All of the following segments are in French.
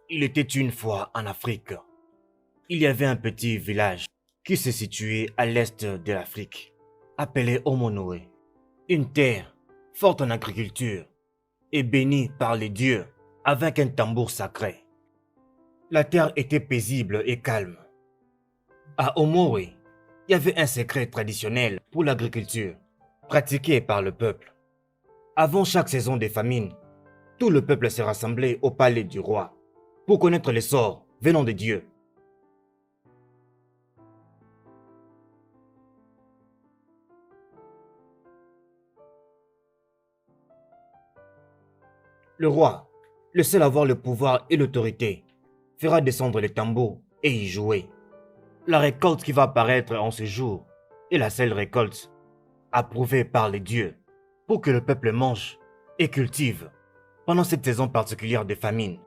Il était une fois en Afrique. Il y avait un petit village qui se situait à l'est de l'Afrique, appelé Omonoé. Une terre forte en agriculture et bénie par les dieux avec un tambour sacré. La terre était paisible et calme. À Omoé, il y avait un secret traditionnel pour l'agriculture, pratiqué par le peuple. Avant chaque saison de famine, tout le peuple se rassemblait au palais du roi pour connaître les sorts venant de Dieu. Le roi, le seul à avoir le pouvoir et l'autorité, fera descendre les tambours et y jouer. La récolte qui va apparaître en ce jour est la seule récolte approuvée par les dieux pour que le peuple mange et cultive pendant cette saison particulière de famine.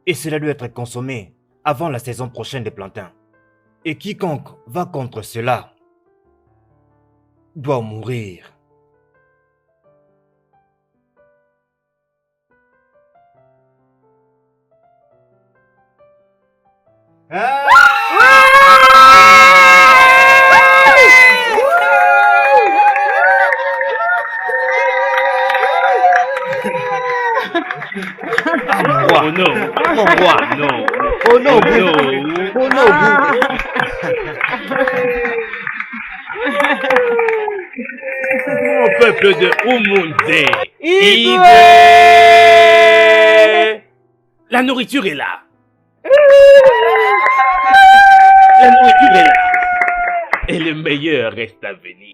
Et cela doit être consommé avant la saison prochaine des plantains. Et quiconque va contre cela doit mourir. Ah, mon roi! Oh non! Mon roi! Non! Oh non, Oh Bou! non! Oh non, Bou! Mon peuple de Umunze! Igwe! La nourriture est là! La nourriture est là! Et le meilleur reste à venir.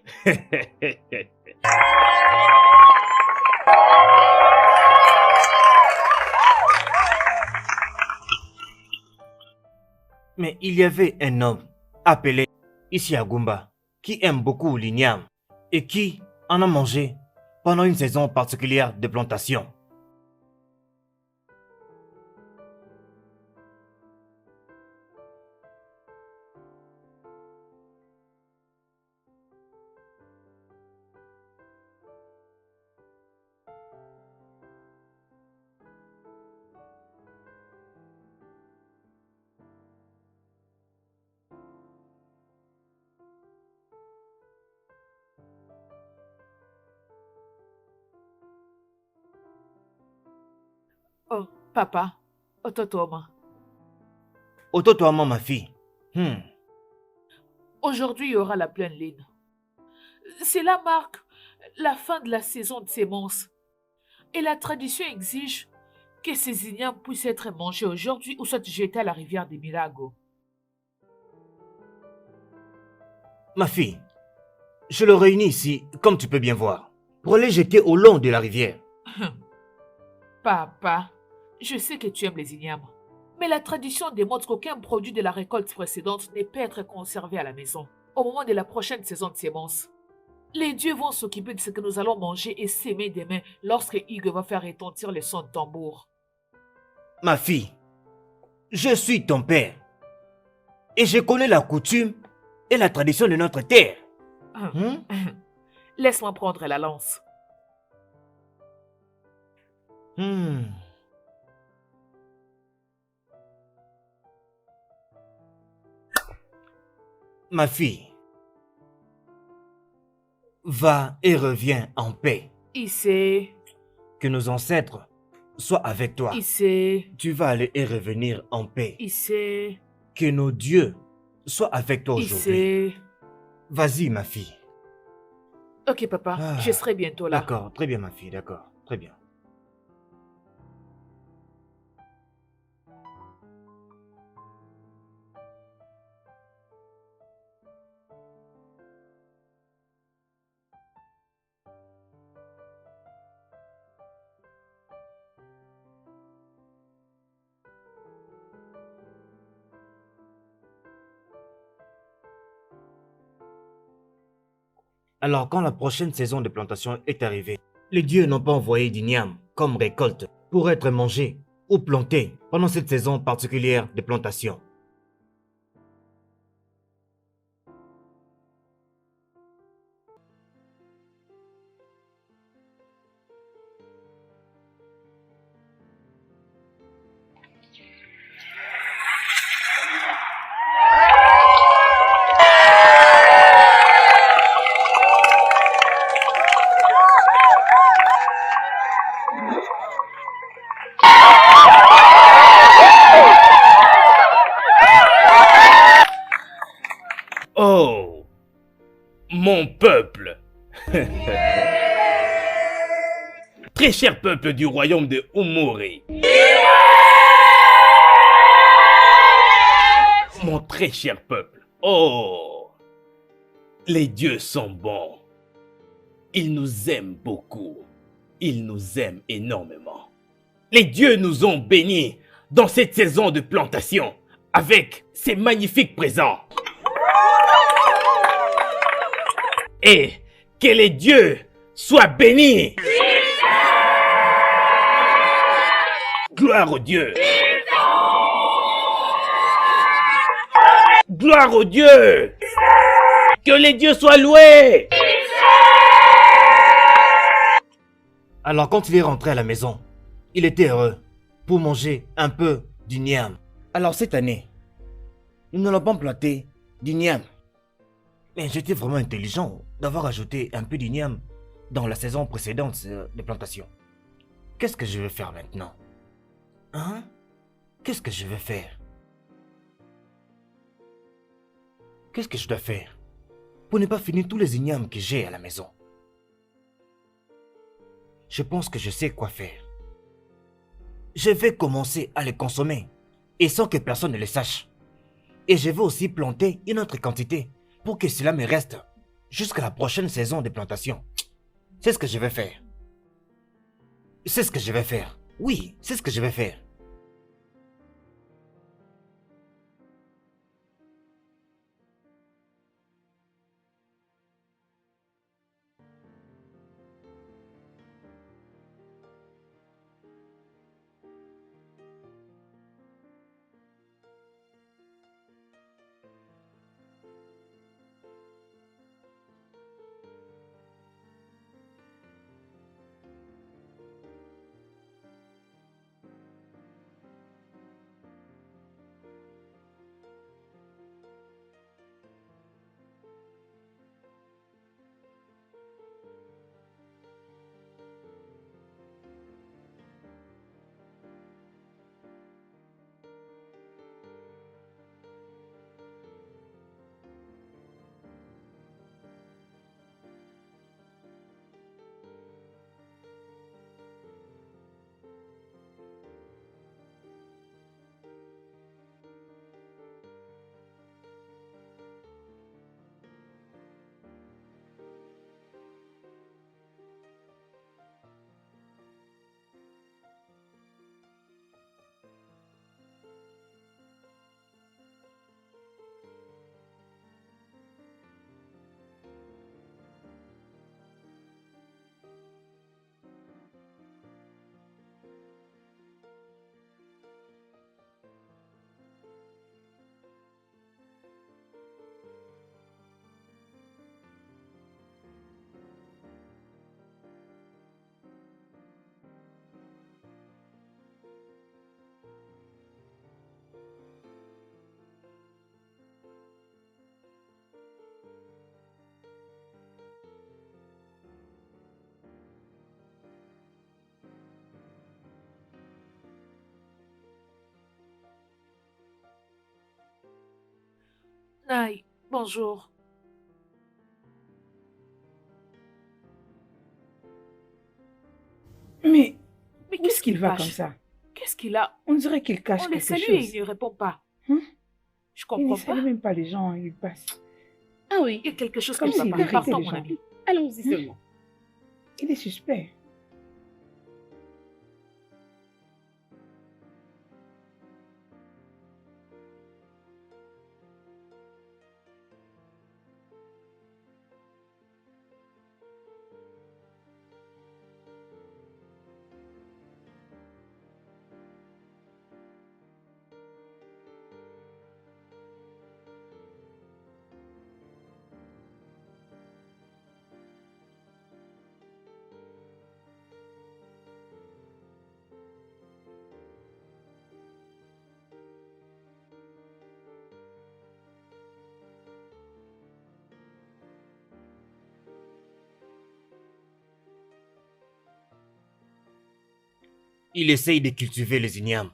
Mais il y avait un homme appelé Isiagumba qui aime beaucoup l'igname et qui en a mangé pendant une saison particulière de plantation. Oh, papa, Ototoma, Auto-toi, ma fille. aujourd'hui il y aura la pleine lune. Cela marque la fin de la saison de semences. Et la tradition exige que ces ignames puissent être mangés aujourd'hui ou soit jetés à la rivière des Milagos. Ma fille, je le réunis ici, comme tu peux bien voir, pour les jeter au long de la rivière. Papa, je sais que tu aimes les ignames, mais la tradition démontre qu'aucun produit de la récolte précédente ne peut être conservé à la maison au moment de la prochaine saison de semences. Les dieux vont s'occuper de ce que nous allons manger et s'aimer demain lorsque Hugues va faire retentir le son de tambour. Ma fille, je suis ton père et je connais la coutume et la tradition de notre terre. Hmm? Laisse-moi prendre la lance. Hmm. Ma fille, va et reviens en paix. Ici, Que nos ancêtres soient avec toi. ici, Tu vas aller et revenir en paix. ici, Que nos dieux soient avec toi aujourd'hui. ici. Vas-y, ma fille. Ok, papa, Ah, je serai bientôt là. D'accord, très bien, ma fille, d'accord, très bien. Alors, quand la prochaine saison de plantation est arrivée, les dieux n'ont pas envoyé d'igname comme récolte pour être mangé ou planté pendant cette saison particulière de plantation. peuple. Très cher peuple du royaume de Umuri. Mon très cher peuple. Oh, les dieux sont bons. Ils nous aiment beaucoup. Ils nous aiment énormément. Les dieux nous ont bénis dans cette saison de plantation avec ces magnifiques présents. Et que les dieux soient bénis. Gloire aux dieux. Gloire aux dieux. Que les dieux soient loués. Alors quand il est rentré à la maison, il était heureux pour manger un peu du niam. Alors cette année, nous n'allons pas planter du niam. Mais j'étais vraiment intelligent d'avoir ajouté un peu d'igname dans la saison précédente des plantations. Qu'est-ce que je vais faire maintenant? Hein? Qu'est-ce que je vais faire? Qu'est-ce que je dois faire pour ne pas finir tous les ignames que j'ai à la maison? Je pense que je sais quoi faire. Je vais commencer à les consommer et sans que personne ne le sache. Et je vais aussi planter une autre quantité pour que cela me reste jusqu'à la prochaine saison de plantation. C'est ce que je vais faire. C'est ce que je vais faire. Oui, c'est ce que je vais faire. Naï, bonjour. Mais Mais où est-ce qu'il va comme cache? ça? Qu'est-ce qu'il a? On dirait qu'il cache On le quelque salue et chose. il ne répond pas. Hein? Je Il ne comprends salue pas. même pas les gens, il passe. Ah oui, Il y a quelque chose qui Comme ne va s'il pas. irritait Partons, les mon gens. ami. allons-y seulement. Il est suspect. Il essaye de cultiver les ignames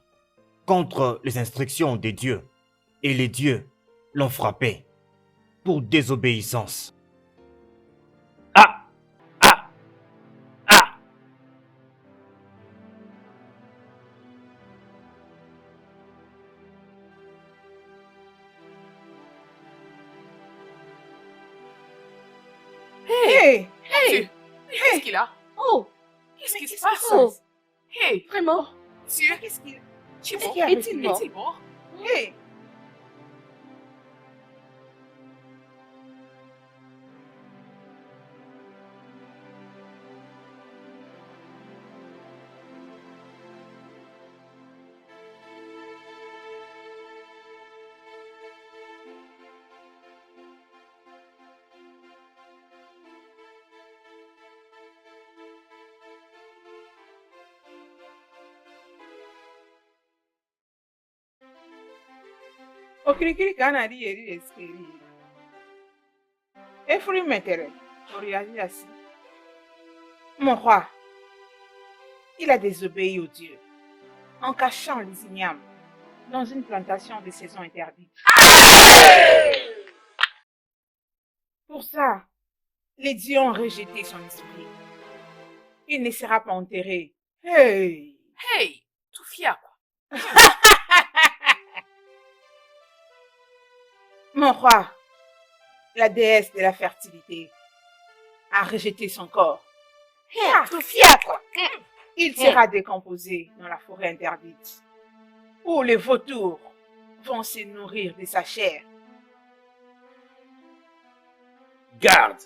contre les instructions des dieux. Et les dieux l'ont frappé pour désobéissance. Dieu, mais qu'est-ce qu'il a? Oh, Qu'est-ce qui se Qu'est-ce passe? qui se passe? Hey, vraiment? Dieu, Qu'est-ce qu'il tu es qu'est-ce mort? qu'il y a avec Est-il lui? mort? Est-il mort? Hey! Okirikiri ka a na-adị ya eri esi eri. Efuru metere, on réagit ainsi. Mon roi, il a désobéi au Dieu en cachant les ignames dans une plantation de saison interdite. Pour ça, les dieux ont rejeté son esprit. Il ne sera pas enterré. Hey! Hey, tout fier, quoi. Mon roi, la déesse de la fertilité, a rejeté son corps. Tout fiacre. Il sera décomposé dans la forêt interdite, où les vautours vont se nourrir de sa chair. Garde.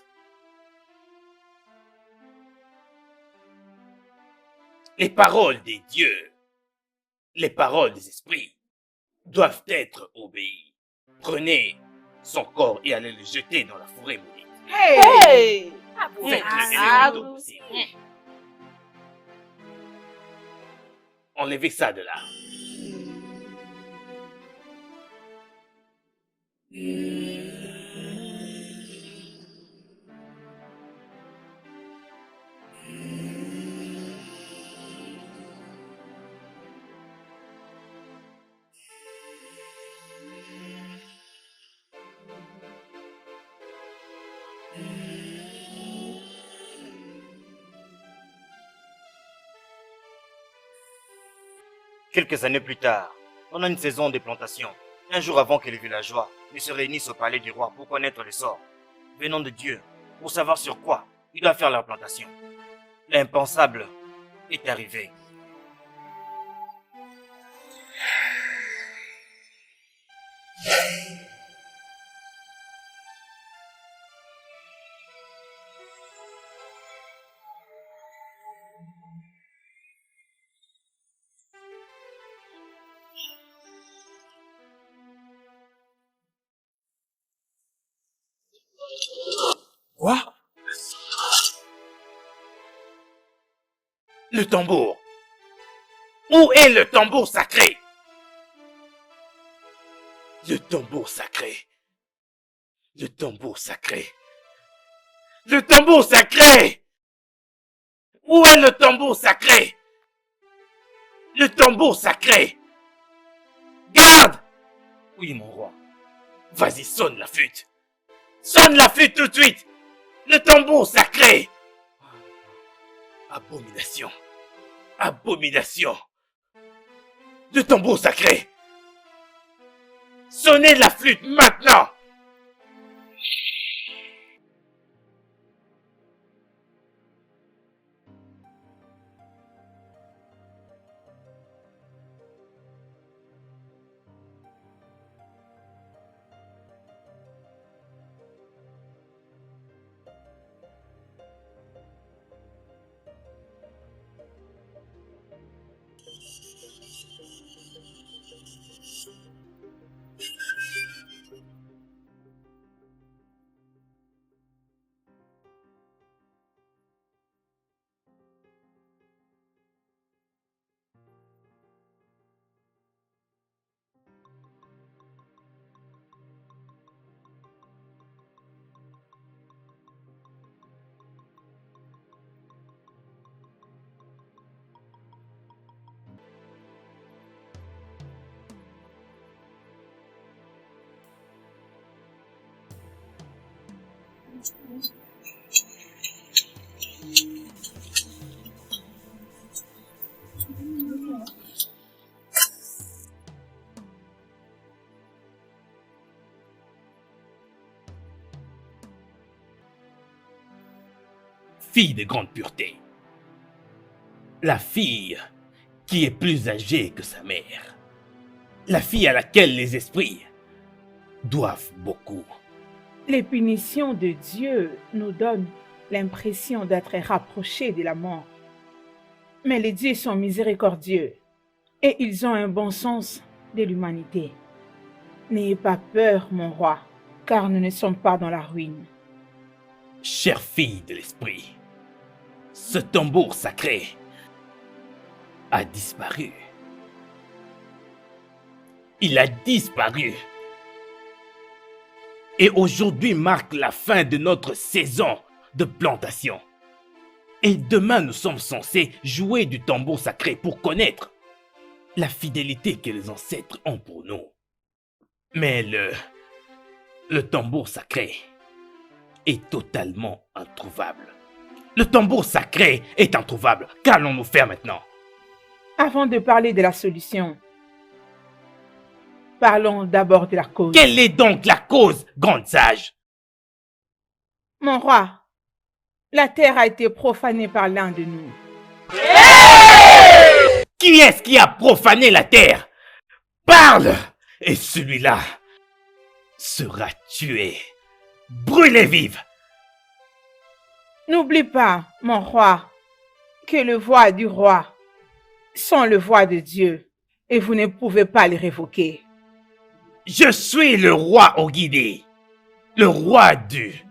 Les paroles des dieux, les paroles des esprits doivent être obéies. Prenez son corps et allez le jeter dans la forêt maudite. Hey! Ah bon? Faites-le Ah, le plus tôt possible. Enlevez ça de là. Quelques années plus tard, pendant une saison de plantation, un jour avant que les villageois ne se réunissent au palais du roi pour connaître le sort venant de Dieu, pour savoir sur quoi ils doivent faire leur plantation, l'impensable est arrivé. Quoi? Le tambour. Où est le tambour sacré? Le tambour sacré. Le tambour sacré. Le tambour sacré! Où est le tambour sacré? Le tambour sacré! Garde! Oui, mon roi. Vas-y, sonne la flûte. Sonne la flûte tout de suite. Le tambour sacré. Abomination. Abomination. Le tambour sacré. Sonnez la flûte maintenant. fille de grande pureté. La fille qui est plus âgée que sa mère. La fille à laquelle les esprits doivent beaucoup. Les punitions de Dieu nous donnent l'impression d'être rapprochés de la mort. Mais les dieux sont miséricordieux et ils ont un bon sens de l'humanité. N'ayez pas peur, mon roi, car nous ne sommes pas dans la ruine. Chère fille de l'esprit, ce tambour sacré a disparu. Il a disparu. Et aujourd'hui marque la fin de notre saison de plantation. Et demain, nous sommes censés jouer du tambour sacré pour connaître la fidélité que les ancêtres ont pour nous. Mais le tambour sacré est totalement introuvable. Le tambour sacré est introuvable. Qu'allons-nous faire maintenant? Avant de parler de la solution, parlons d'abord de la cause. Quelle est donc la cause, grande sage? Mon roi, la terre a été profanée par l'un de nous. Qui est-ce qui a profané la terre? Parle! Et celui-là sera tué, brûlé vif. N'oublie pas, mon roi, que le voix du roi sont le voix de Dieu et vous ne pouvez pas les révoquer. Je suis le roi Ogidi, le roi du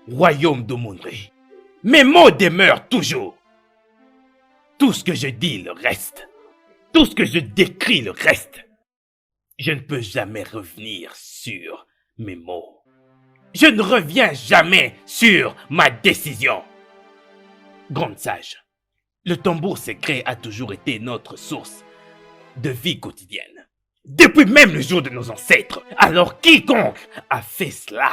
royaume d'Omunri. Mes mots demeurent toujours. Tout ce que je dis le reste. Tout ce que je décris le reste. Je ne peux jamais revenir sur mes mots. Je ne reviens jamais sur ma décision. Grande sage, le tambour secret a toujours été notre source de vie quotidienne. Depuis même le jour de nos ancêtres. Alors quiconque a fait cela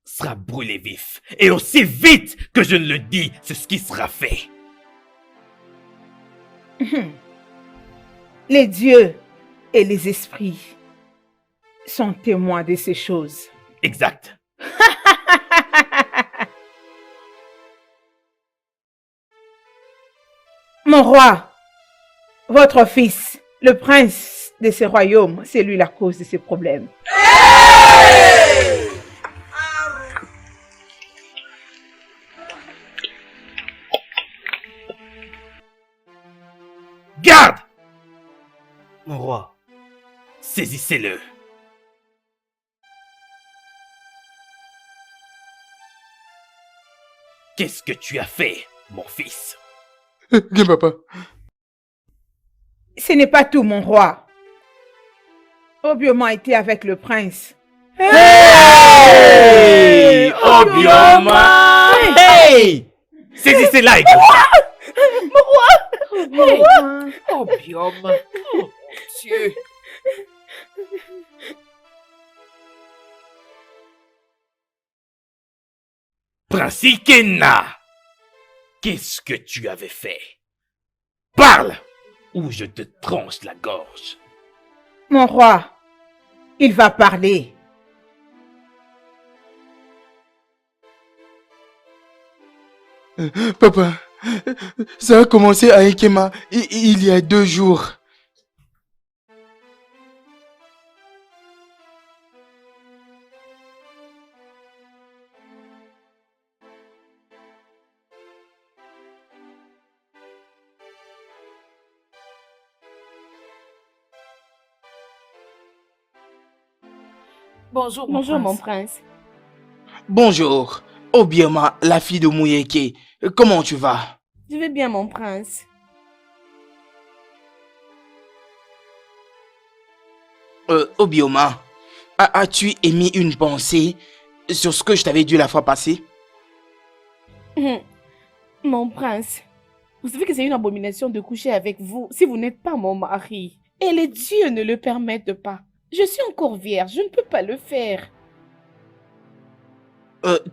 sera brûlé vif. Et aussi vite que je ne le dis, c'est ce qui sera fait. Les dieux et les esprits sont témoins de ces choses. Exact. Mon roi, votre fils, le prince de ce royaume, c'est lui la cause de ces problèmes. Garde! Mon roi, Saisissez-le. Qu'est-ce que tu as fait, mon fils? Bien, papa. Ce n'est pas tout, mon roi. Obioma était avec le prince. Hey! Obioma! Hey! Saisissez-la, écoute! Hey! Obiom. Oh, Dieu. Prince Ikenna! Qu'est-ce que tu avais fait? Parle! Ou je te tranche la gorge. Mon roi, il va parler. Papa, ça a commencé à Ikema il y a 2 jours. Bonjour, Bonjour, mon prince. prince. Bonjour, Obioma, la fille de Muyeke. Comment tu vas? Je vais bien, mon prince. Obioma, as-tu émis une pensée sur ce que je t'avais dit la fois passée? Mon prince, vous savez que c'est une abomination de coucher avec vous si vous n'êtes pas mon mari. Et les dieux ne le permettent pas. Je suis encore vierge, je ne peux pas le faire.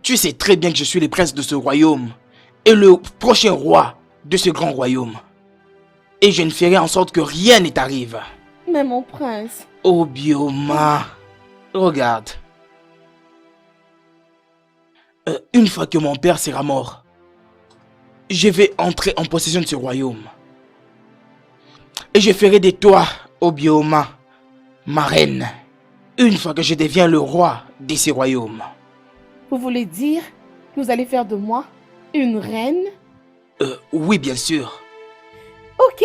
Tu sais très bien que je suis le prince de ce royaume et le prochain roi de ce grand royaume. Et je ne ferai en sorte que rien ne t'arrive. Mais mon prince... Obioma, regarde. Une fois que mon père sera mort, je vais entrer en possession de ce royaume. Et je ferai de toi, Obioma, ma reine, une fois que je deviens le roi de ce royaume. Vous voulez dire que vous allez faire de moi une reine? Oui, bien sûr. Ok,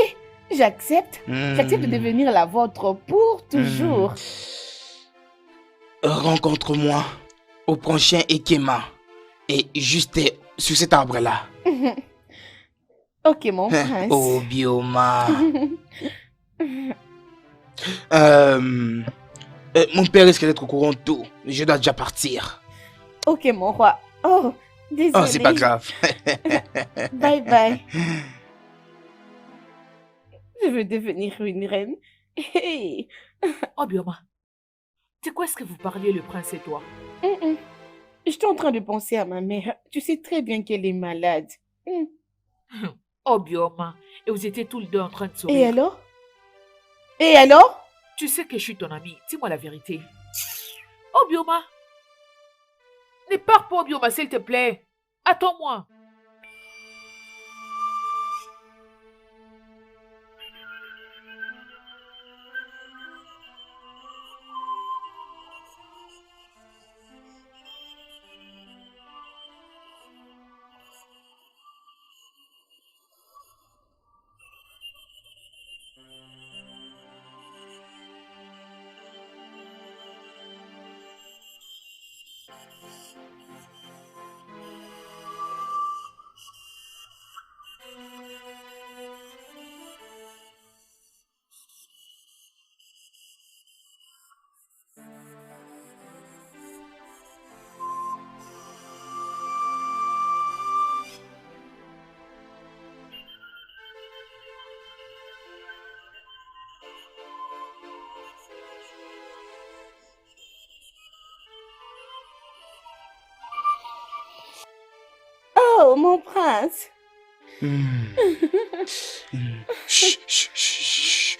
j'accepte. J'accepte de devenir la vôtre pour toujours. Rencontre-moi au prochain Ekema. Et juste sur cet arbre-là. Ok, mon prince. Obioma. Mon père risque d'être au courant de tout. Je dois déjà partir. Ok, mon roi. Oh, désolé. Oh, c'est pas grave. Bye bye. Je veux devenir une reine. Hey. Obioma, c'est quoi ce que vous parliez, le prince et toi? J'étais en train de penser à ma mère. Tu sais très bien qu'elle est malade. Obioma, et vous étiez tous les deux en train de sourire. Et alors? Et alors? Tu sais que je suis ton amie, dis-moi la vérité. Obioma! Ne pars pas, Obioma, s'il te plaît. Attends-moi. Oh, mon prince. Chut, chut, chut, chut.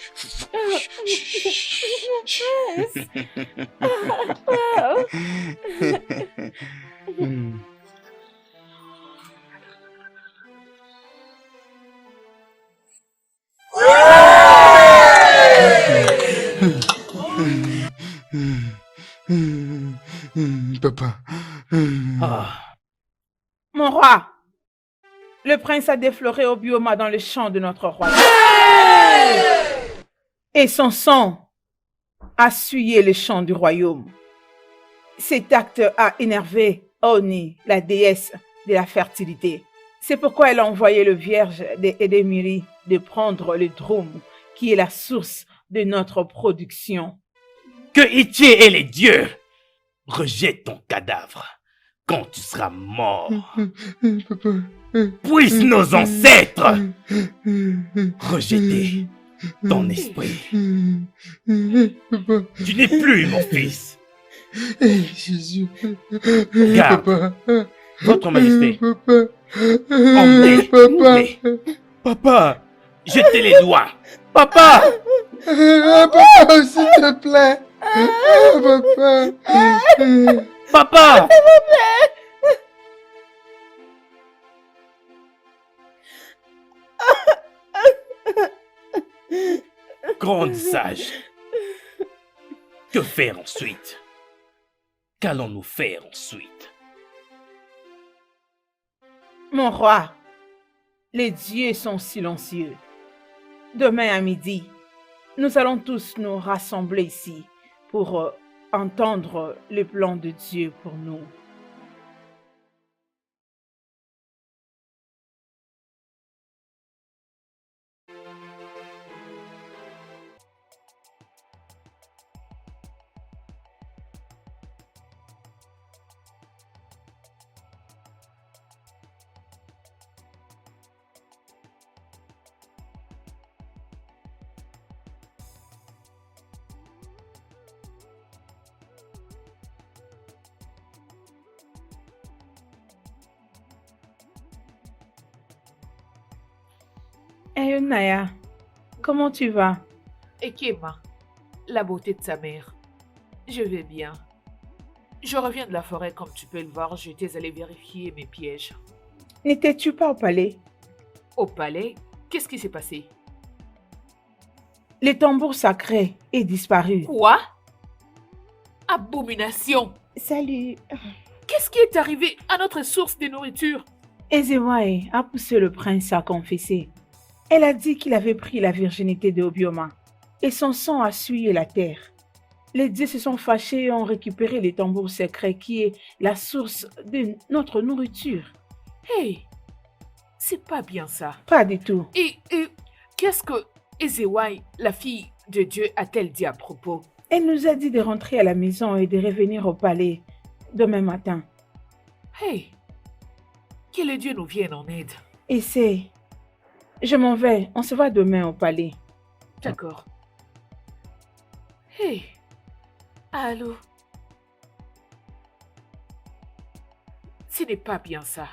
Wow. Papa. Mon roi, le prince a défloré Obioma dans le champ de notre roi. Et son sang a souillé le champ du royaume. Cet acte a énervé Oni, la déesse de la fertilité. C'est pourquoi elle a envoyé le vierge d'Edemiri de prendre le drum, qui est la source de notre production. Que Ichi et les dieux rejettent ton cadavre quand tu seras mort. Puissent nos ancêtres rejeter ton esprit. Tu n'es plus mon fils. Jésus. Garde, votre majesté. Papa. Emmenez, emmenez. Papa. Jetez les doigts. Papa. Papa, s'il te plaît. Papa. Papa. Grande sage. Que faire ensuite? Qu'allons-nous faire ensuite? Mon roi, les dieux sont silencieux. Demain à midi, nous allons tous nous rassembler ici pour entendre le plan de Dieu pour nous. Hey Naya, comment tu vas? Et Kema, la beauté de sa mère. Je vais bien. Je reviens de la forêt, comme tu peux le voir, j'étais allée vérifier mes pièges. N'étais-tu pas au palais? Au palais, qu'est-ce qui s'est passé? Le tambour sacré est disparu. Quoi? Abomination! Salut. Qu'est-ce qui est arrivé à notre source de nourriture? Ezewai a poussé le prince à confesser. Elle a dit qu'il avait pris la virginité de Obioma et son sang a souillé la terre. Les dieux se sont fâchés et ont récupéré le tambour secret qui est la source de notre nourriture. Hey! C'est pas bien ça. Pas du tout. Et qu'est-ce que Ezewai, la fille de Dieu, a-t-elle dit à propos? Elle nous a dit de rentrer à la maison et de revenir au palais demain matin. Hey! Que le Dieu nous vienne en aide. Et c'est... Je m'en vais. On se voit demain au palais. D'accord. Hey! Allô? Ce n'est pas bien ça.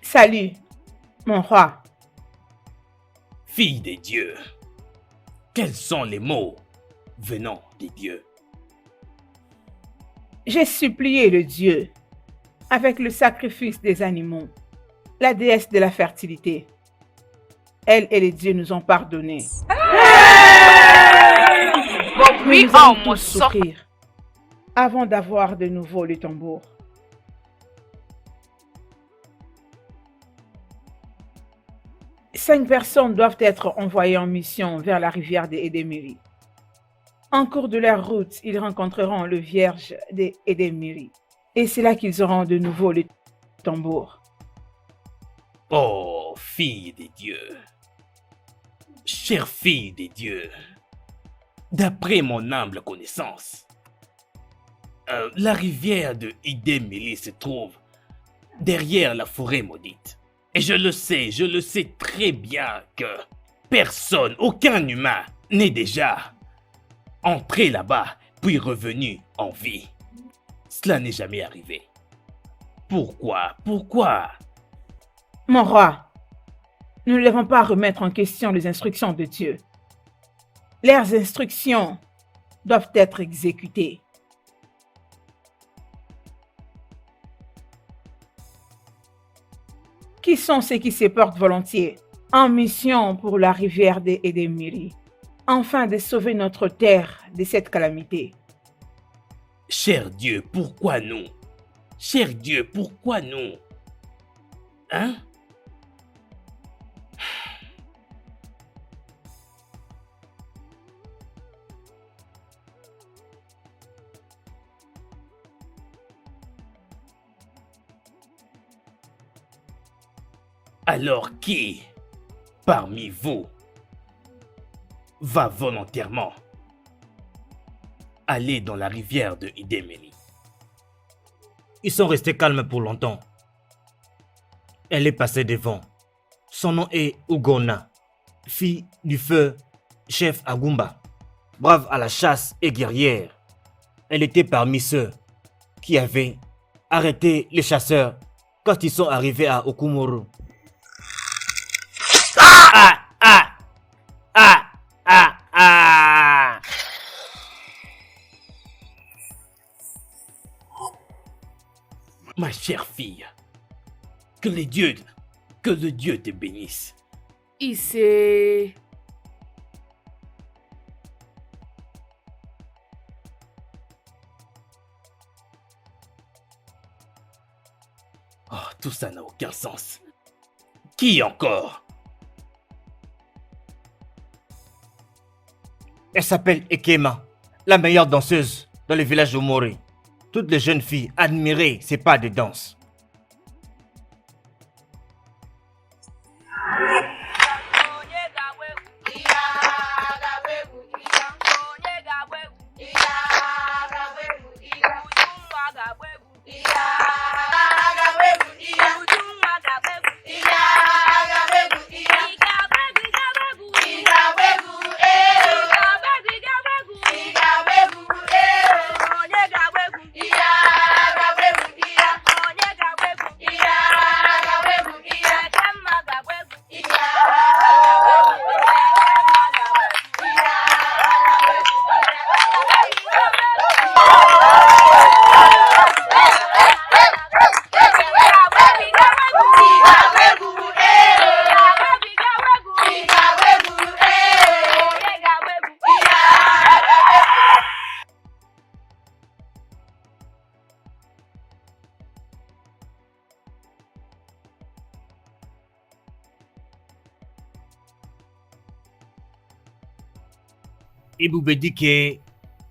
Salut, mon roi. Fille des dieux, quels sont les mots venant des dieux? J'ai supplié le Dieu avec le sacrifice des animaux, la déesse de la fertilité. Elle et les dieux nous ont pardonné. Bon, oui, Nous allons mon tous souffrir avant d'avoir de nouveau le tambour. Cinq personnes doivent être envoyées en mission vers la rivière des Edemiri. En cours de leur route, ils rencontreront le vierge des Edemiri. Et c'est là qu'ils auront de nouveau le tambour. Oh, fille des dieux, chère fille des dieux, d'après mon humble connaissance, la rivière de Idemili se trouve derrière la forêt maudite. Et je le sais très bien que personne, aucun humain n'est déjà entré là-bas puis revenu en vie. Cela n'est jamais arrivé. Pourquoi? Mon roi, nous ne devons pas remettre en question les instructions de Dieu. Leurs instructions doivent être exécutées. Qui sont ceux qui se portent volontiers en mission pour la rivière des Edemiri, afin de sauver notre terre de cette calamité? Cher Dieu, pourquoi nous? Cher Dieu, pourquoi nous? Hein? Alors qui, parmi vous, va volontairement aller dans la rivière de Idemili? Ils sont restés calmes pour longtemps. Elle est passée devant. Son nom est Ugona, fille du feu, chef Agumba, brave à la chasse et guerrière. Elle était parmi ceux qui avaient arrêté les chasseurs quand ils sont arrivés à Okumuru. Ma chère fille, que le Dieu te bénisse. Il s'est... Oh, tout ça n'a aucun sens. Qui encore? Elle s'appelle Ekema, la meilleure danseuse dans le village de Mori. Toutes les jeunes filles admiraient ses pas de danse. Ibubedike,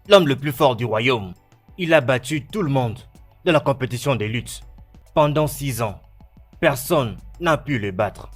l'homme le plus fort du royaume, il a battu tout le monde dans la compétition des luttes. Pendant 6 ans, personne n'a pu le battre.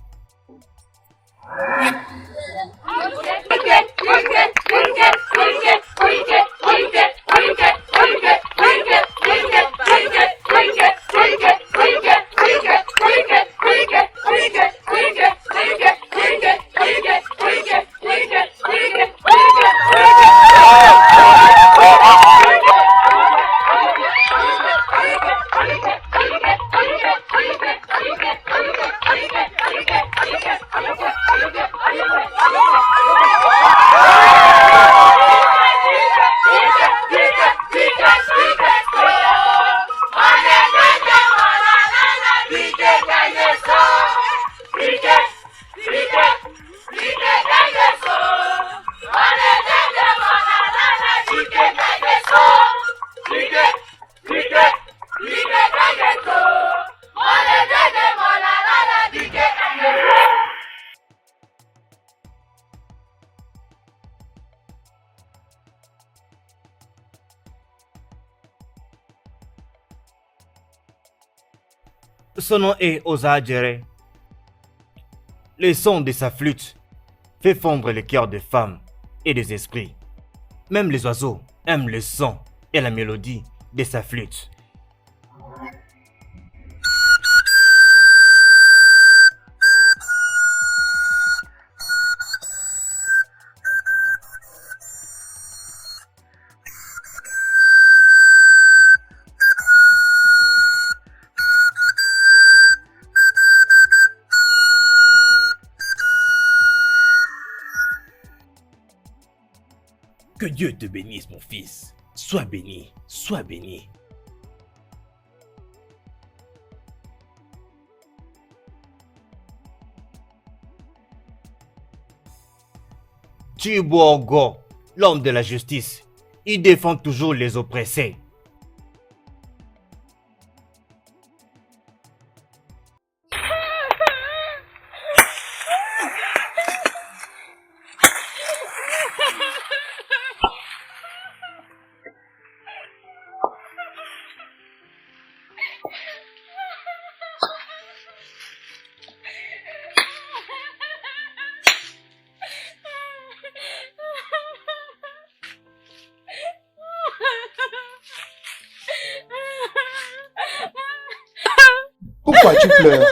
Son nom est Osajere. Le son de sa flûte fait fondre les cœurs des femmes et des esprits. Même les oiseaux aiment le son et la mélodie de sa flûte. Que Dieu te bénisse, mon fils. Sois béni, sois béni. Chibuogo, l'homme de la justice, il défend toujours les oppressés. Pourquoi tu pleures?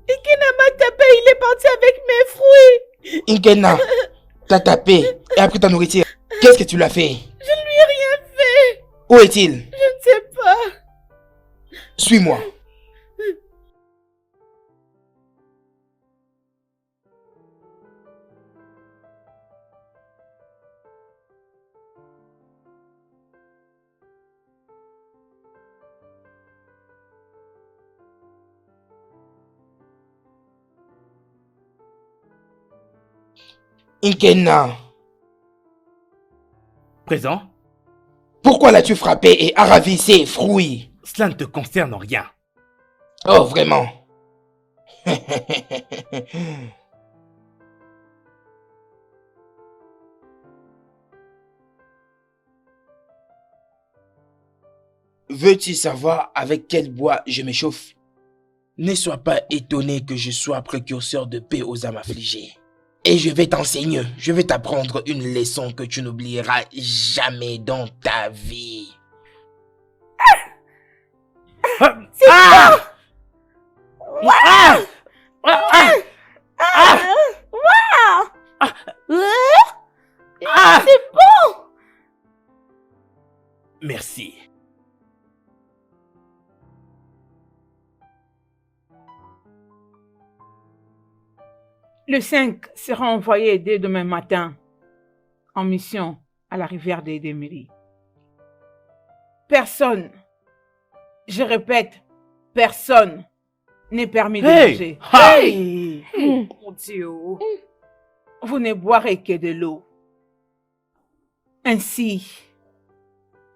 Ikena m'a tapé, il est parti avec mes fruits. Inkena t'a tapé et a pris ta nourriture. Qu'est-ce que tu l'as fait? Je ne lui ai rien fait. Où est-il? Je ne sais pas. Suis-moi. Inkena, Présent, pourquoi l'as-tu frappé et a ravi ses fruits? cela ne te concerne en rien. Oh, vraiment? Veux-tu savoir avec quel bois je m'échauffe? Ne sois pas étonné que je sois précurseur de paix aux âmes affligées. Et je vais t'enseigner, je vais t'apprendre une leçon que tu n'oublieras jamais dans ta vie. C'est bon. Merci. Le 5 sera envoyé dès demain matin en mission à la rivière des Déméry. Personne, je répète, personne n'est permis de manger. Hey! Mon Dieu. Vous ne boirez que de l'eau. Ainsi,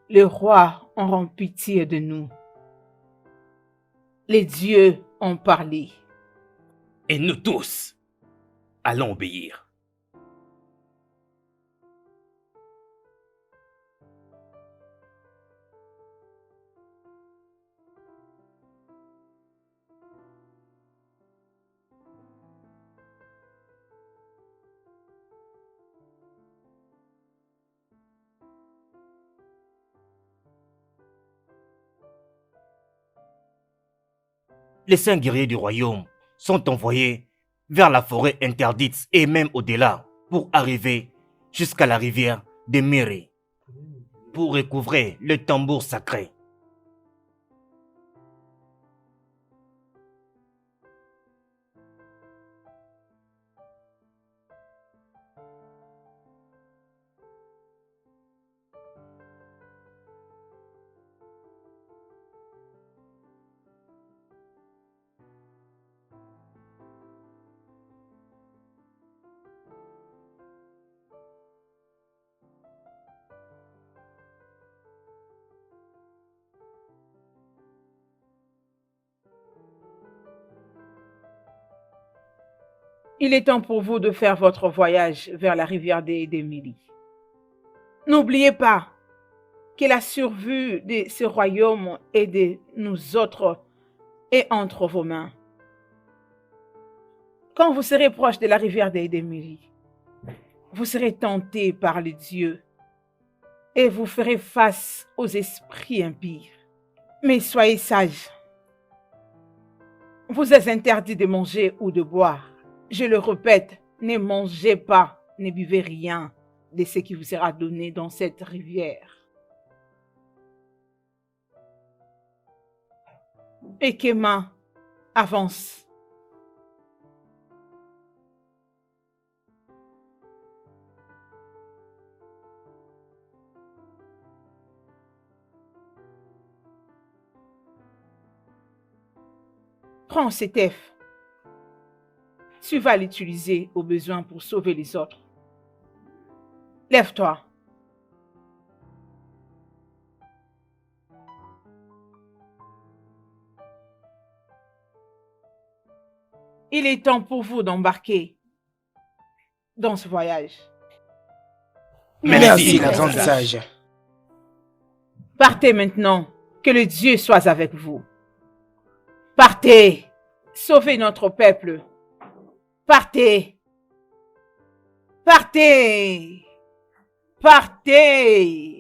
les rois auront pitié de nous. Les dieux ont parlé. Et nous tous allons obéir. Les 5 guerriers du royaume sont envoyés vers la forêt interdite et même au-delà pour arriver jusqu'à la rivière de Miri pour recouvrer le tambour sacré. Il est temps pour vous de faire votre voyage vers la rivière d'Émilie. N'oubliez pas que la survie de ce royaume et de nous autres est entre vos mains. Quand vous serez proche de la rivière d'Émilie, vous serez tenté par les dieux et vous ferez face aux esprits impies. Mais soyez sages. Vous êtes interdit de manger ou de boire. Je le répète, ne mangez pas, ne buvez rien de ce qui vous sera donné dans cette rivière. Ekema, avance. Prends cet œuf. Tu vas l'utiliser au besoin pour sauver les autres. Lève-toi. Il est temps pour vous d'embarquer dans ce voyage. Merci, la grande sage. Partez maintenant, que le Dieu soit avec vous. Partez, sauvez notre peuple. Partez, partez, partez.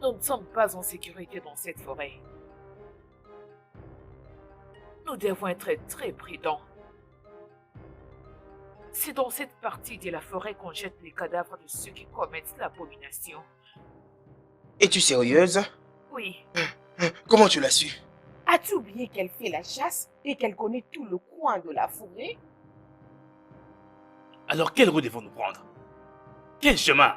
Nous ne sommes pas en sécurité dans cette forêt. Nous devons être très prudents. C'est dans cette partie de la forêt qu'on jette les cadavres de ceux qui commettent l'abomination. Es-tu sérieuse? Oui. Comment tu l'as su? As-tu oublié qu'elle fait la chasse et qu'elle connaît tout le coin de la forêt? Alors quelle route devons-nous prendre? Quel chemin?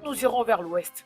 Nous irons vers l'ouest.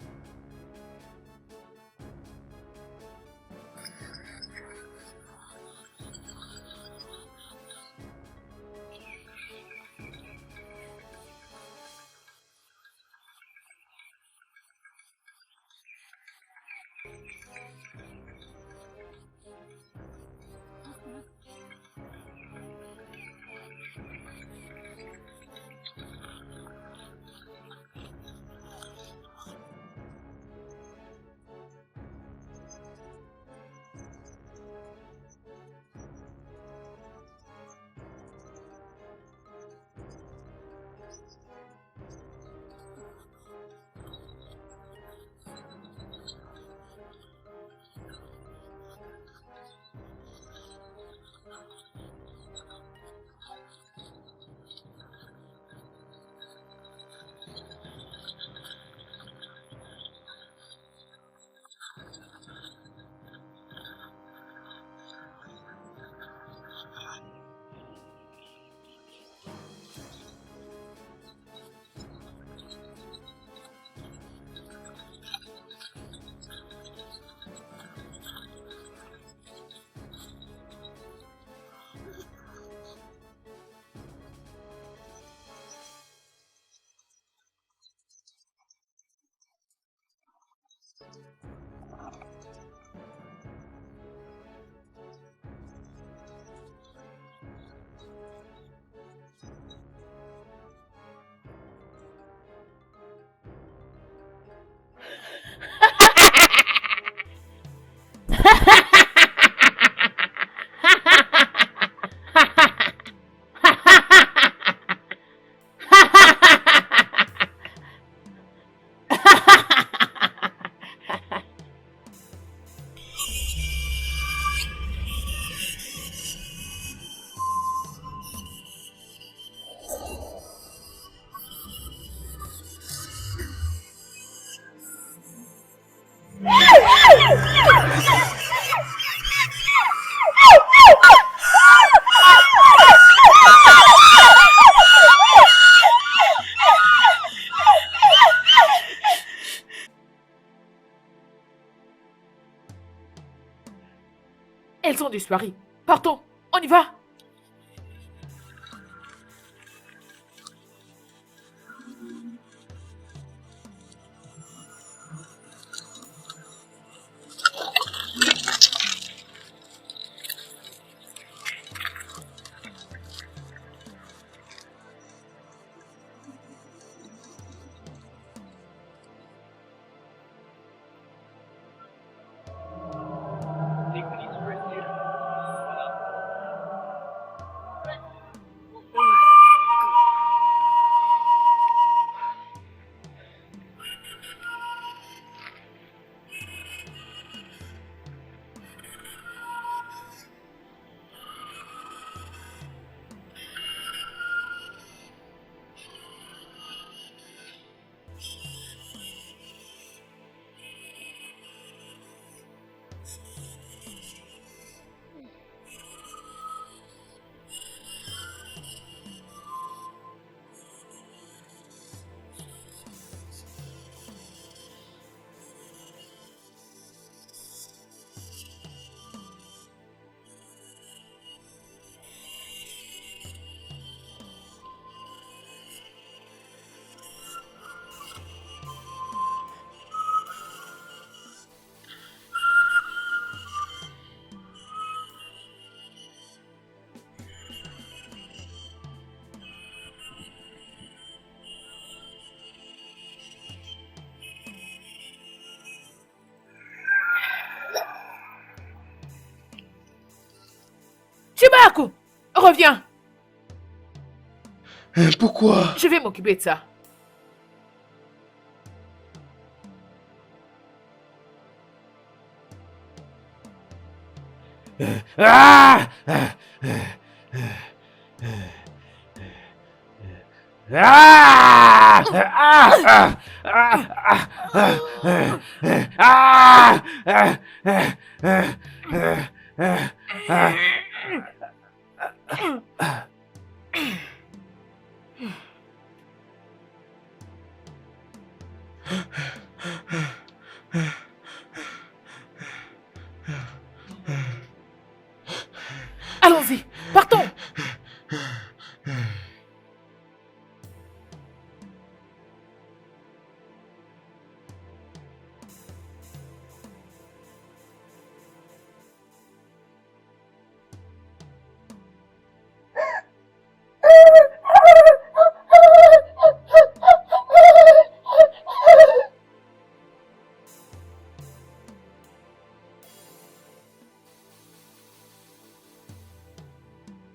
Elles ont disparu. Partons, on y va. Chibaku, reviens. Pourquoi? Je vais m'occuper de ça. Ah! Ah! Ah! Ah! Ah! Allons-y, partons.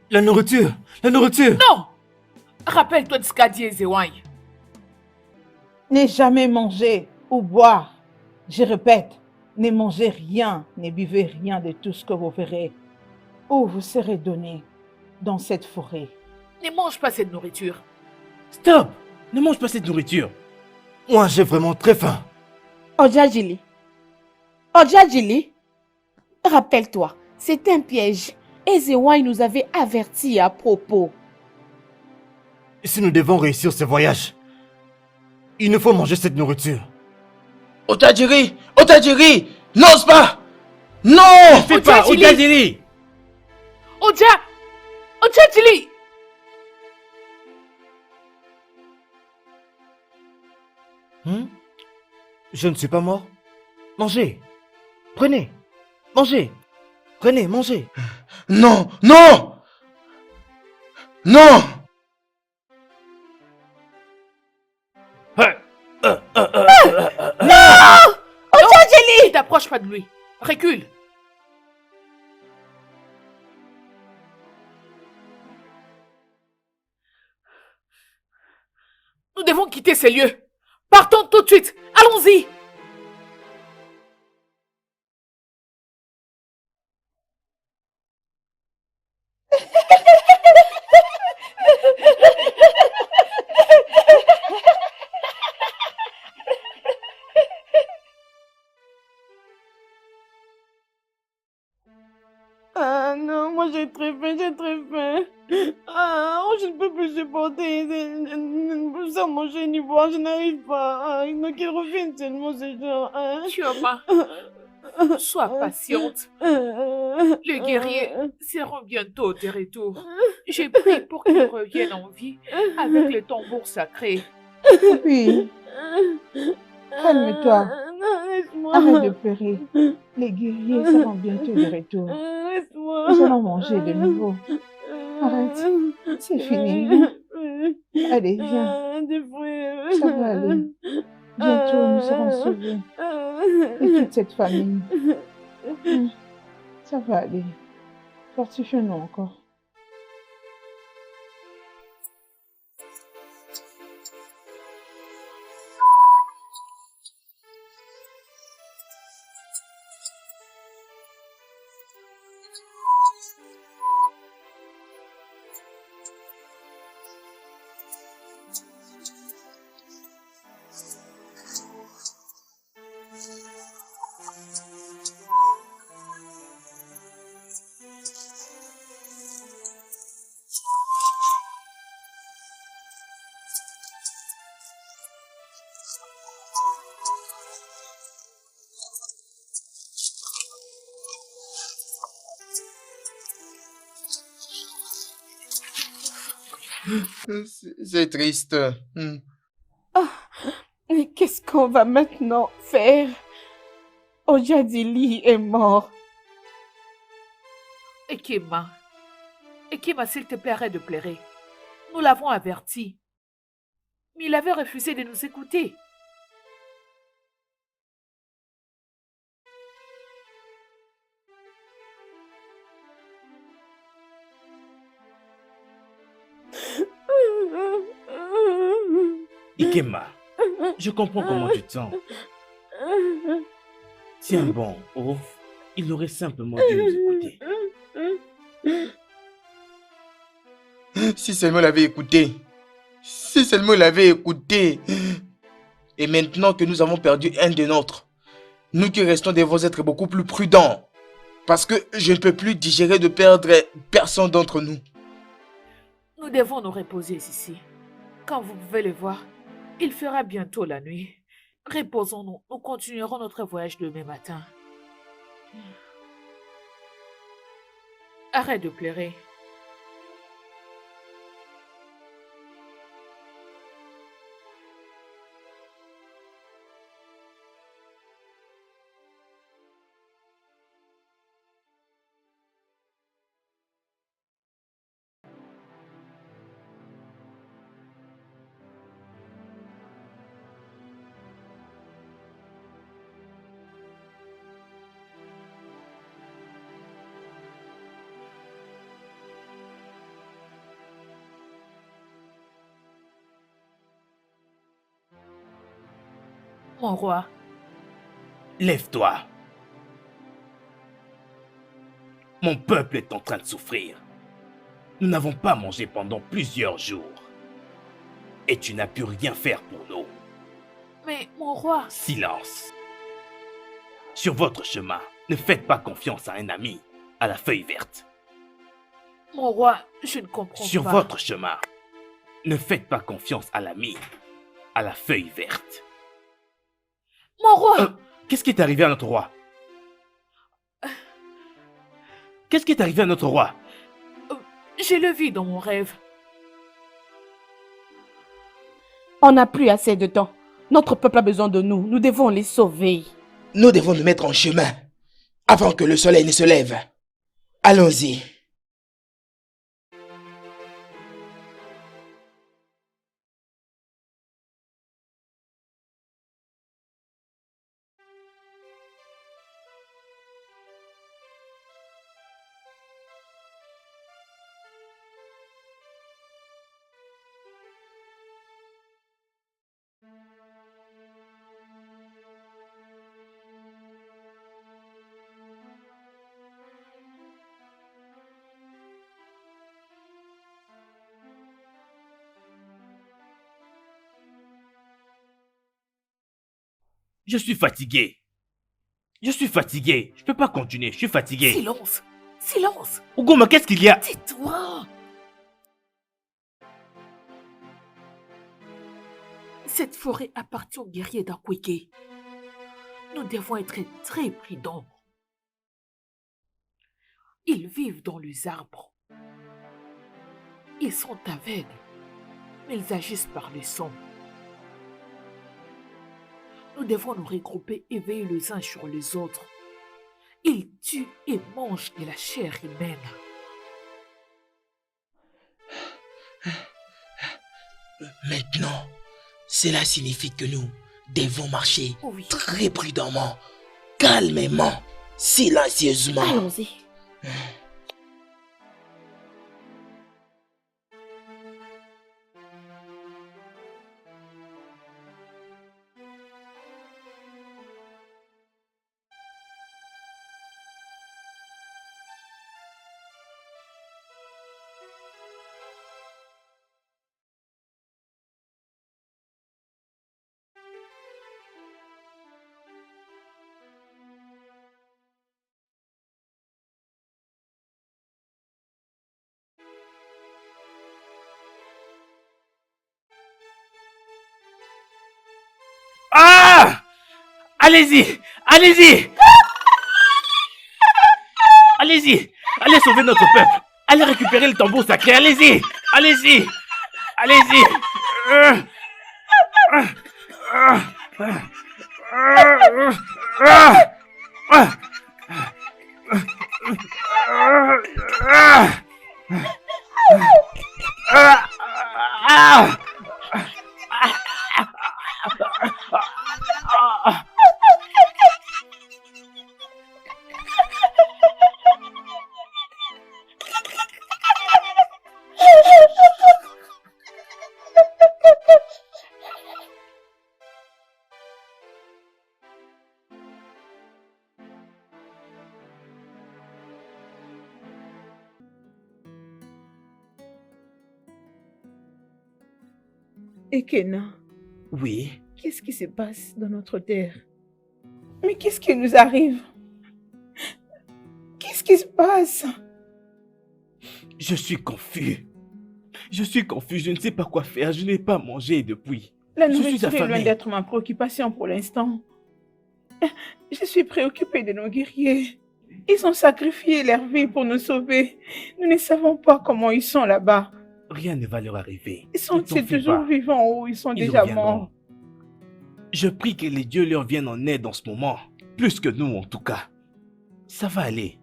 La nourriture! La nourriture! Non! Rappelle-toi de ce qu'a dit Ezewai. Ne jamais manger ou boire. Je répète, ne mangez rien, ne buvez rien de tout ce que vous verrez ou vous serez donné dans cette forêt. Ne mange pas cette nourriture. Stop! Ne mange pas cette nourriture. Moi, j'ai vraiment très faim. Ojajili. Ojajili. Rappelle-toi, c'est un piège. Ezewai nous avait avertis à propos. Si nous devons réussir ce voyage, il nous faut manger cette nourriture. Otajiri! Otajiri! N'ose pas! Non! Fais pas, Ojajili. Ojajili! Ojajili! Je ne suis pas mort. Mangez. Prenez. Mangez. Prenez, mangez. Non! Non! Non! Ojajili! Ne t'approche pas de lui. Recule. Nous devons quitter ces lieux. Partons tout de suite. Allons-y. Ah non, moi j'ai très faim, j'ai très faim. Ah, je ne peux plus supporter sans manger ni boire, je n'arrive pas. Ah, donc qu'ils reviennent seulement ces gens. Chioma, sois patiente. Les guerriers seront bientôt de retour. J'ai prié pour qu'ils reviennent en vie avec les tambours sacrés. Puis, calme-toi. Non, laisse-moi. Arrête de pleurer. Les guerriers seront bientôt de retour. Laisse-moi. Nous allons manger de nouveau. Arrête. C'est fini. Allez, viens. Ça va aller. Bientôt, nous serons sauvés de toute cette famine. Ça va aller. Fortifions-nous encore. C'est triste. Mais qu'est-ce qu'on va maintenant faire? Ojadili est mort. Ekema, s'il te plaît, arrête de pleurer. Nous l'avons averti. Mais il avait refusé de nous écouter. Ikema, je comprends comment tu te sens. Tiens bon, oh, il aurait simplement dû nous écouter. Si seulement il avait écouté. Si seulement il avait écouté. Et maintenant que nous avons perdu un des nôtres, nous qui restons devons être beaucoup plus prudents. Parce que je ne peux plus digérer de perdre personne d'entre nous. Nous devons nous reposer ici. Comme vous pouvez le voir, il fera bientôt la nuit. Reposons-nous, nous continuerons notre voyage demain matin. Arrête de pleurer. Mon roi, Lève-toi. Mon peuple est en train de souffrir. Nous n'avons pas mangé pendant plusieurs jours. Et tu n'as pu rien faire pour nous. mais mon roi, Silence. Sur votre chemin, ne faites pas confiance à un ami, à la feuille verte. mon roi, je ne comprends Sur pas. votre chemin, ne faites pas confiance à l'ami, à la feuille verte. Mon roi, Qu'est-ce qui est arrivé à notre roi? Qu'est-ce qui est arrivé à notre roi? je le vis dans mon rêve. On n'a plus assez de temps. Notre peuple a besoin de nous. Nous devons les sauver. Nous devons nous mettre en chemin avant que le soleil ne se lève. Allons-y. Je suis fatigué. Je suis fatigué. Je peux pas continuer. Je suis fatigué. Silence, silence, Ogoma, qu'est-ce qu'il y a? tais-toi. Cette forêt appartient aux guerriers d'Akweke. Nous devons être très prudents. Ils vivent dans les arbres. Ils sont aveugles, mais ils agissent par le son. Nous devons nous regrouper et veiller les uns sur les autres. Ils tuent et mangent de la chair humaine. Maintenant, cela signifie que nous devons marcher Oui. très prudemment, calmement, silencieusement. Allons-y. Ah! Allez-y! Allez-y! Allez-y! Allez sauver notre peuple! Allez récupérer le tambour sacré! Allez-y! Allez-y! Allez-y! Ekena, Oui. qu'est-ce qui se passe dans notre terre? Mais qu'est-ce qui nous arrive? Qu'est-ce qui se passe? Je suis confus. Je suis confus, je ne sais pas quoi faire. Je n'ai pas mangé depuis. La Je suis nourriture est loin affamé. d'être ma préoccupation pour l'instant. Je suis préoccupée de nos guerriers. Ils ont sacrifié leur vie pour nous sauver. Nous ne savons pas comment ils sont là-bas. Rien ne va leur arriver. Ils Ne sont t'en fais toujours pas. vivants ou ils sont Ils déjà reviendront. morts? Je prie que les dieux leur viennent en aide en ce moment. Plus que nous en tout cas. Ça va aller.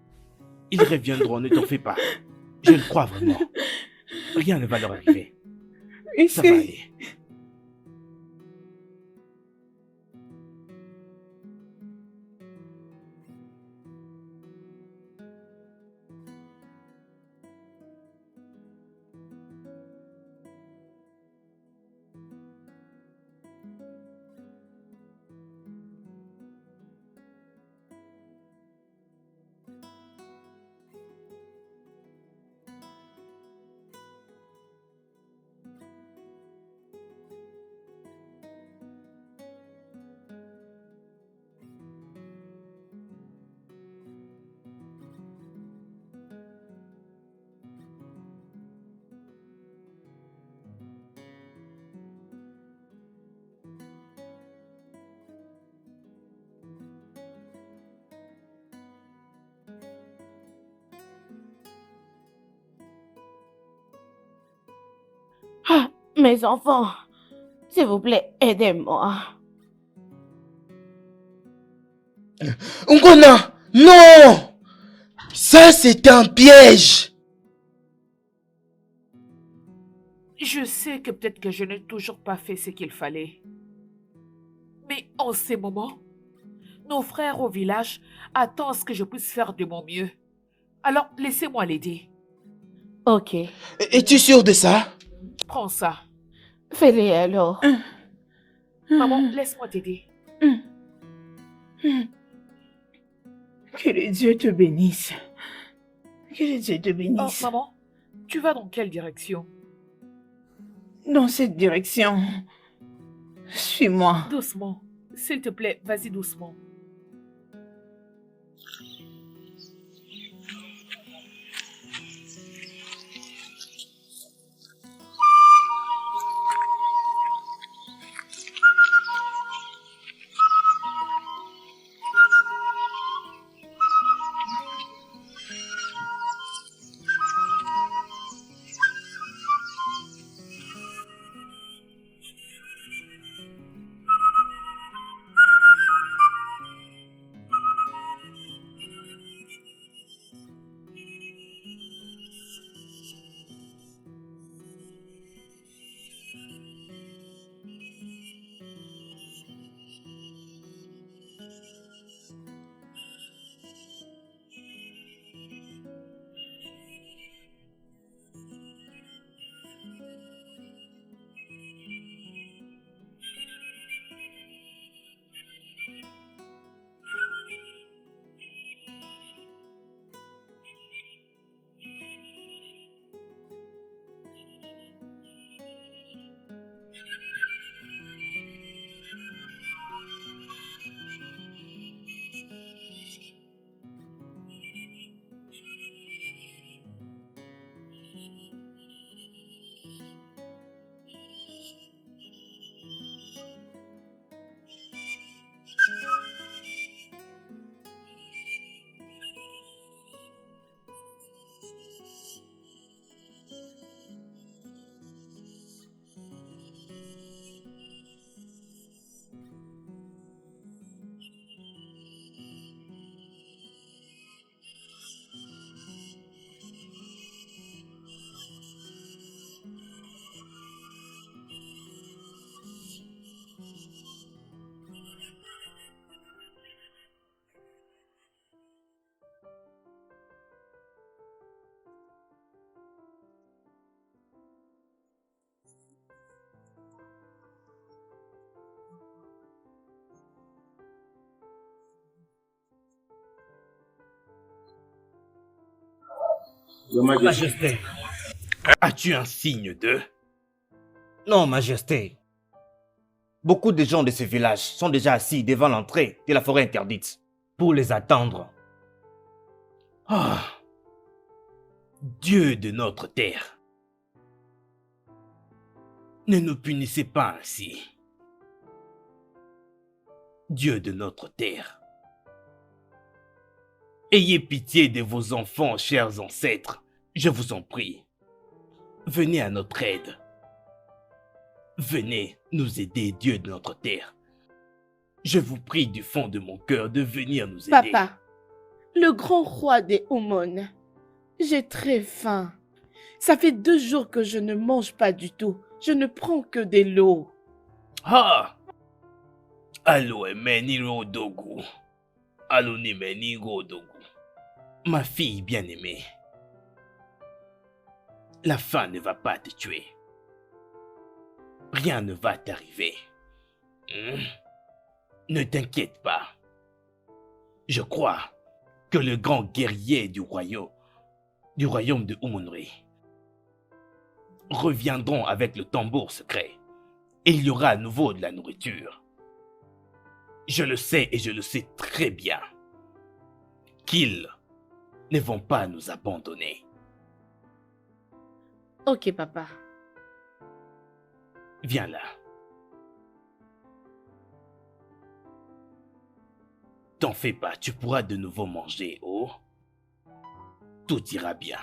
Ils reviendront, ne t'en fais pas. Je le crois vraiment. Rien ne va leur arriver. Ça va Ici, aller. Ah, mes enfants, s'il vous plaît, aidez-moi. Ngona, non! Ça, c'est un piège! Je sais que peut-être que je n'ai toujours pas fait ce qu'il fallait. Mais en ces moments, nos frères au village attendent à ce que je puisse faire de mon mieux. Alors, laissez-moi l'aider. Ok, Es-tu sûr de ça? Prends ça. fais-le alors. Maman, laisse-moi t'aider. que les dieux te bénissent. Que les dieux te Oh, bénissent. maman, tu vas dans quelle direction? Dans cette direction, suis-moi. Doucement. S'il te plaît, vas-y doucement. Majesté, as-tu un signe d'eux? Non, Majesté. Beaucoup de gens de ce village sont déjà assis devant l'entrée de la forêt interdite pour les attendre. Ah, Dieu de notre terre, ne nous punissez pas ainsi. Dieu de notre terre, ayez pitié de vos enfants, chers ancêtres, je vous en prie. Venez à notre aide. Venez nous aider, Dieu de notre terre. Je vous prie du fond de mon cœur de venir nous aider. Papa, le grand roi des Omon, j'ai très faim. Ça fait 2 jours que je ne mange pas du tout. Je ne prends que de l'eau. Ah! Allo emeni rodogu. Allo nimeni rodogu. Ma fille bien-aimée, la faim ne va pas te tuer. Rien ne va t'arriver. Ne t'inquiète pas. Je crois que le grand guerrier du royaume de Umunri reviendront avec le tambour secret et il y aura à nouveau de la nourriture. Je le sais et je le sais très bien qu'ils ne vont pas nous abandonner. Ok, papa. Viens là. T'en fais pas, tu pourras de nouveau manger, oh. Tout ira bien.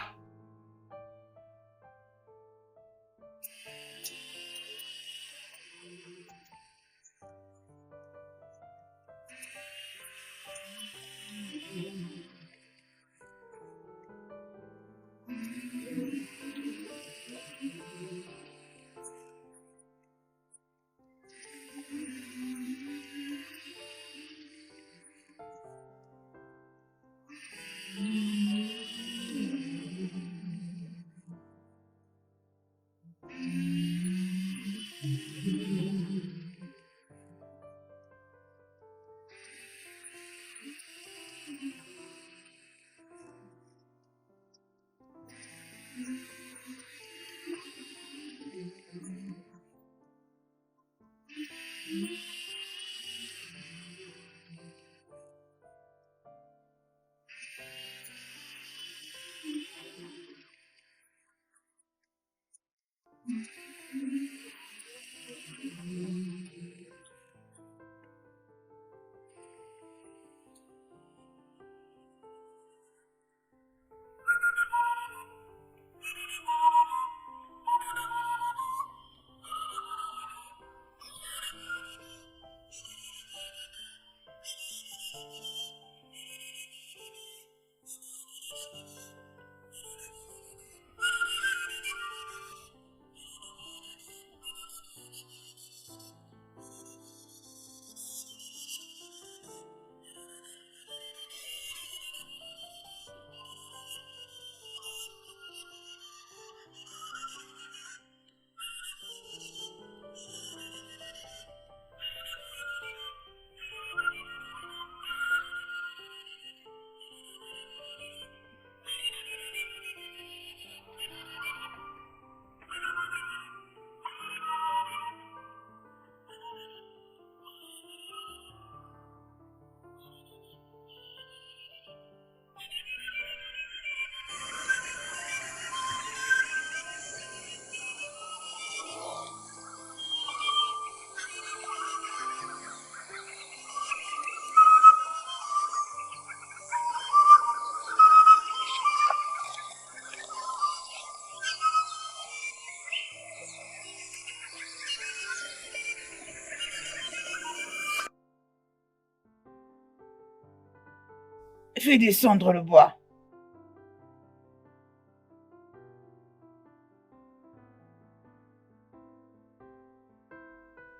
Fais descendre le bois.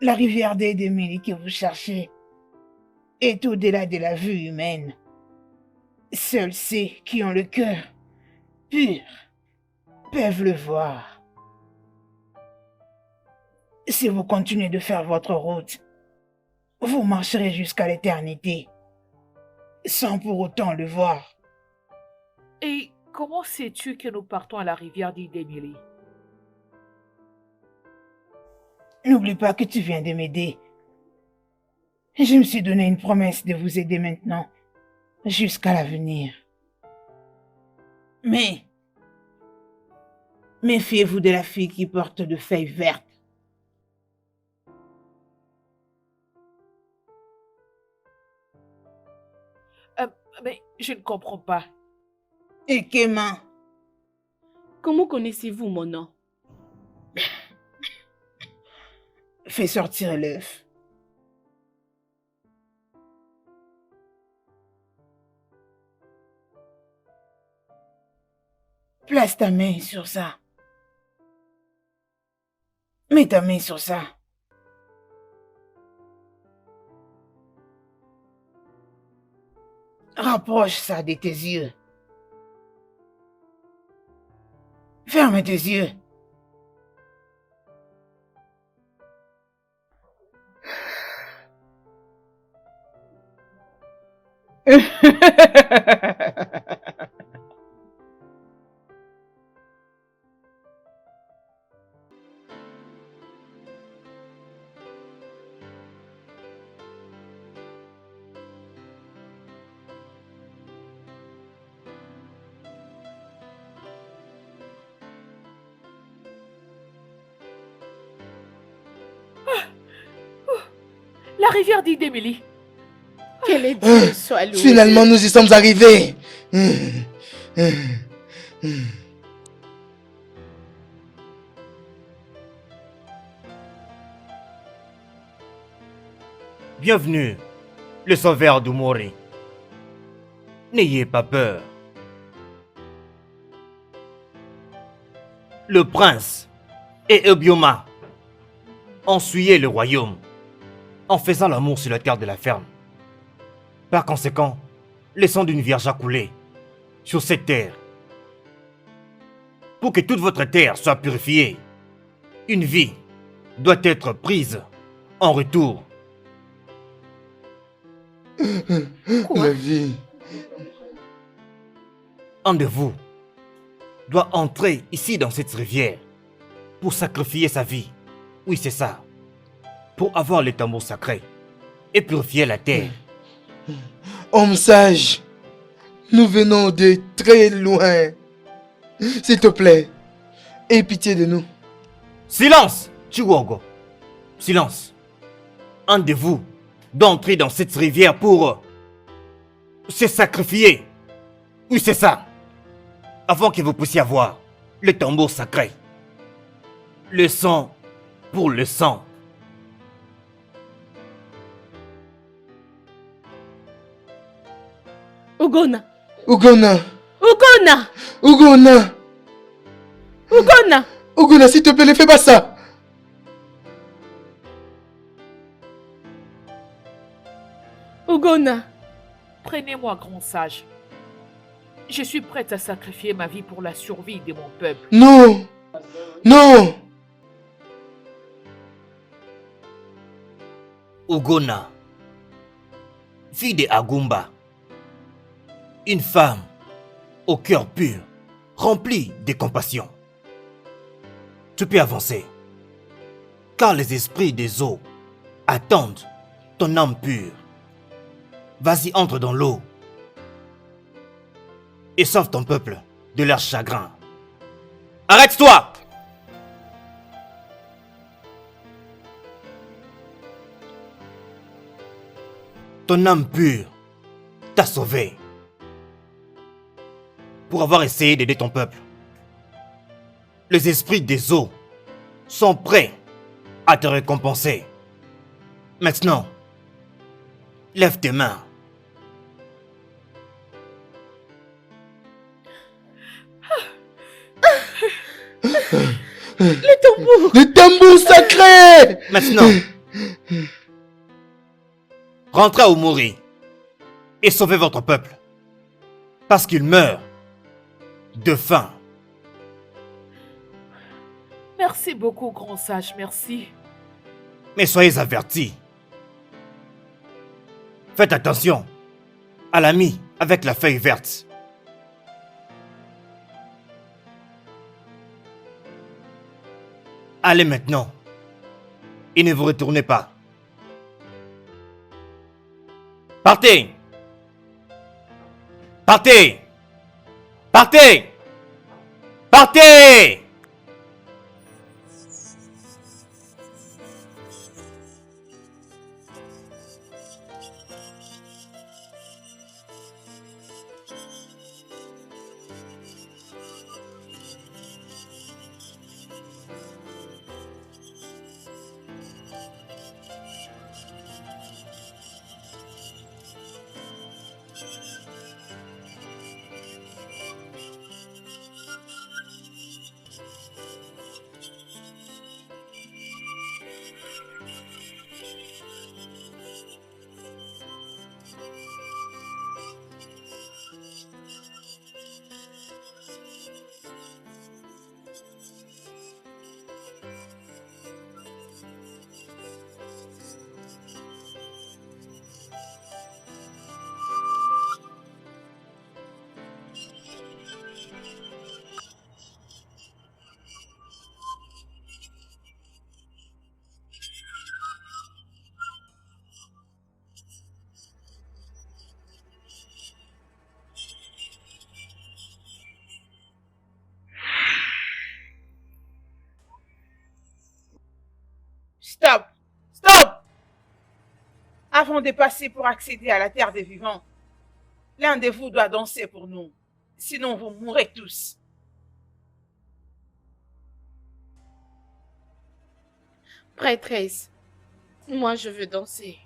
La rivière d'Edemili que vous cherchez est au-delà de la vue humaine. Seuls ceux qui ont le cœur pur peuvent le voir. Si vous continuez de faire votre route, vous marcherez jusqu'à l'éternité, sans pour autant le voir. Et comment sais-tu que nous partons à la rivière d'Idemili? N'oublie pas que tu viens de m'aider. Je me suis donné une promesse de vous aider maintenant, jusqu'à l'avenir. Mais, méfiez-vous de la fille qui porte de feuilles vertes. Mais je ne comprends pas. Et Kéma, Comment connaissez-vous mon nom? fais sortir l'œuf. Place ta main sur ça. Mets ta main sur ça. Rapproche ça de tes yeux. Ferme tes yeux. La rivière dit d'Émilie. Que les dieux soient loués. Finalement, nous y sommes arrivés. Bienvenue, le sauveur d'Umori. N'ayez pas peur. Le prince et Ebioma ont souillé le royaume en faisant l'amour sur la terre de la ferme. Par conséquent, le sang d'une vierge a coulé sur cette terre. Pour que toute votre terre soit purifiée, une vie doit être prise en retour. La vie. Un de vous doit entrer ici dans cette rivière pour sacrifier sa vie. Oui, c'est ça. Pour avoir le tambour sacré et purifier la terre. Homme sage, nous venons de très loin. S'il te plaît, aie pitié de nous. Silence, Chiwogo. Silence. Un de vous doit entrer dans cette rivière pour se sacrifier. Oui, c'est ça. Avant que vous puissiez avoir le tambour sacré. Le sang pour le sang. Ugona. Ugona, Ugona. Ugona, Ugona. Ugona, s'il te plaît, ne fais pas ça. Ugona. Prenez-moi, grand sage. Je suis prête à sacrifier ma vie pour la survie de mon peuple. Non, non. Ugona, fille de Agumba, une femme au cœur pur, remplie de compassion. Tu peux avancer, car les esprits des eaux attendent ton âme pure. Vas-y, entre dans l'eau et sauve ton peuple de leur chagrin. Arrête-toi! Ton âme pure t'a sauvé pour avoir essayé d'aider ton peuple. Les esprits des eaux sont prêts à te récompenser. Maintenant, lève tes mains. Le tambour. Le tambour sacré. Maintenant, rentrez à Umori et sauvez votre peuple. Parce qu'il meurt de faim. Merci beaucoup, grand sage, merci. Mais soyez avertis. Faites attention à l'ami avec la feuille verte. Allez maintenant et ne vous retournez pas. Partez! Partez! Partez! Partez! Stop! Stop! Avant de passer pour accéder à la terre des vivants, l'un de vous doit danser pour nous. Sinon, vous mourrez tous. Prêtresse, moi je veux danser.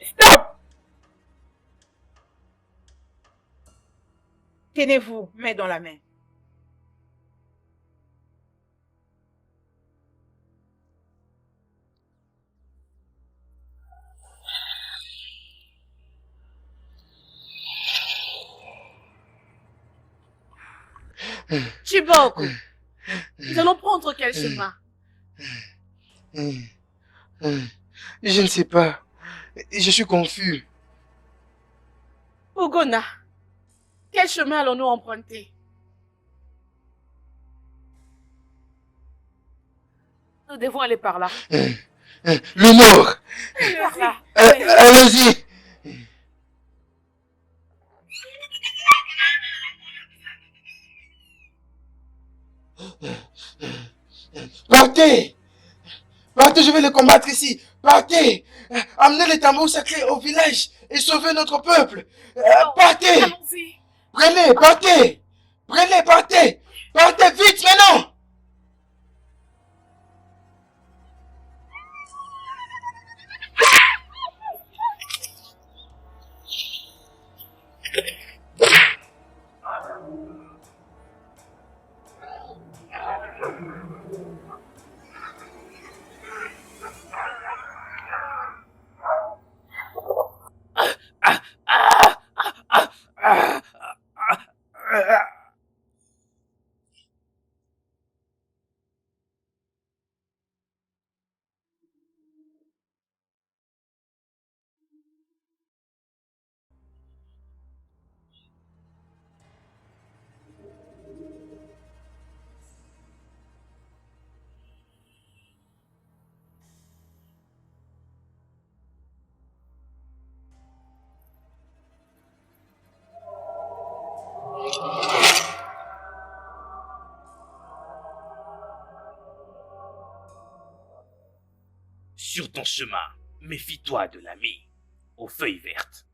Stop! Tenez-vous, main dans la main. Chiboko, nous allons prendre quel chemin? Je ne sais pas. Je suis confus. Ogona, quel chemin allons-nous emprunter? Nous devons aller par là. Le nord. Par là. Allons-y. Partez! Partez, je vais les combattre ici. Partez! Amenez les tambours sacrés au village et sauvez notre peuple. Partez! Allons-y. Prenez, partez! Prenez, partez! Partez vite maintenant! Sur ton chemin, méfie-toi de l'ami aux feuilles vertes.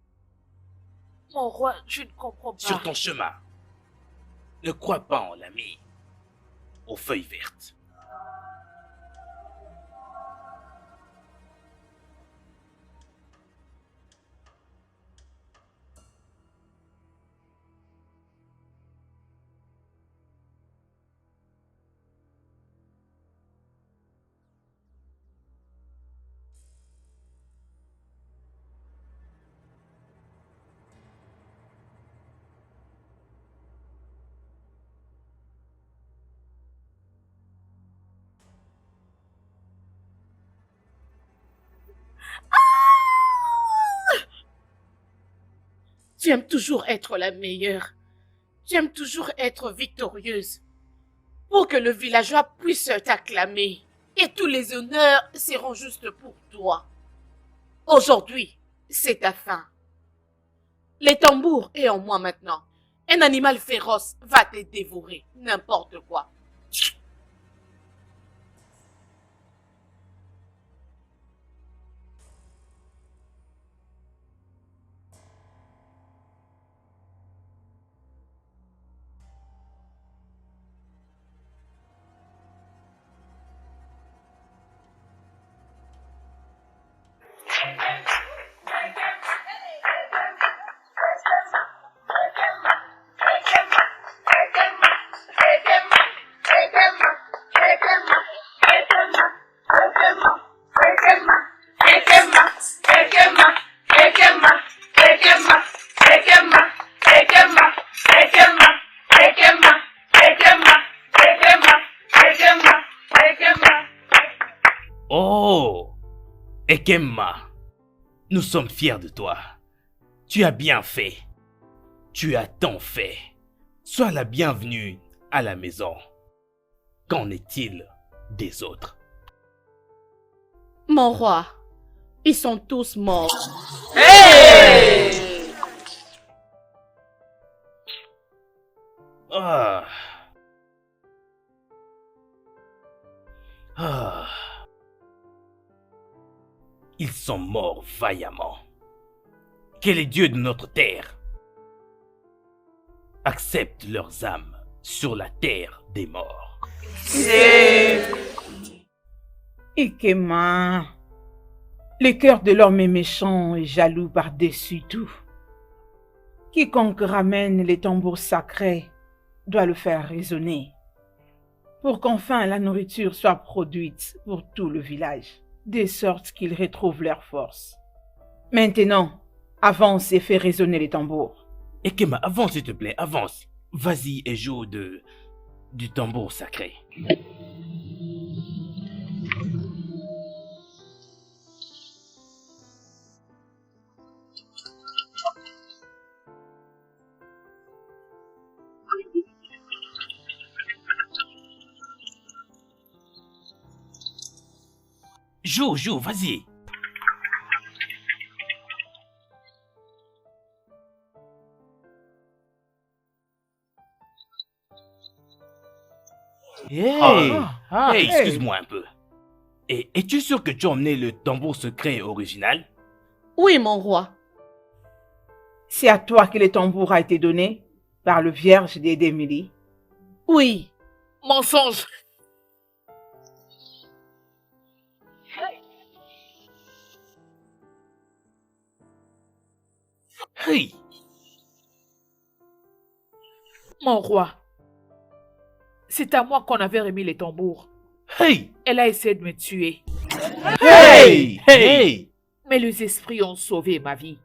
Mon roi, je ne comprends pas. Sur ton chemin, ne crois pas en l'ami aux feuilles vertes. Tu aimes toujours être la meilleure. Tu aimes toujours être victorieuse. Pour que le villageois puisse t'acclamer. Et tous les honneurs seront juste pour toi. Aujourd'hui, c'est ta fin. Les tambours est en moi maintenant. Un animal féroce va te dévorer, n'importe quoi. Oh, Ekemma, nous sommes fiers de toi. Tu as bien fait. Tu as tant fait. Sois la bienvenue à la maison. Qu'en est-il des autres? Mon roi, ils sont tous morts. Ah. Ah. Ils sont morts vaillamment. Que les dieux de notre terre acceptent leurs âmes sur la terre des morts. Ikema, le cœur de l'homme est méchant et jaloux par-dessus tout. Quiconque ramène les tambours sacrés doit le faire résonner pour qu'enfin la nourriture soit produite pour tout le village, de sorte qu'ils retrouvent leur force. Maintenant, avance et fais résonner les tambours. Ekema, avance s'il te plaît, avance. Vas-y et joue du tambour sacré. Joue, vas-y. Hey, excuse-moi un peu. Et es-tu sûr que tu as emmené le tambour secret original? Oui, mon roi. C'est à toi que le tambour a été donné par le vierge d'Edemili. Oui. Mensonge. Hey, Mon roi, c'est à moi qu'on avait remis les tambours. hey, Elle a essayé de me tuer, hey. mais les esprits ont sauvé ma vie.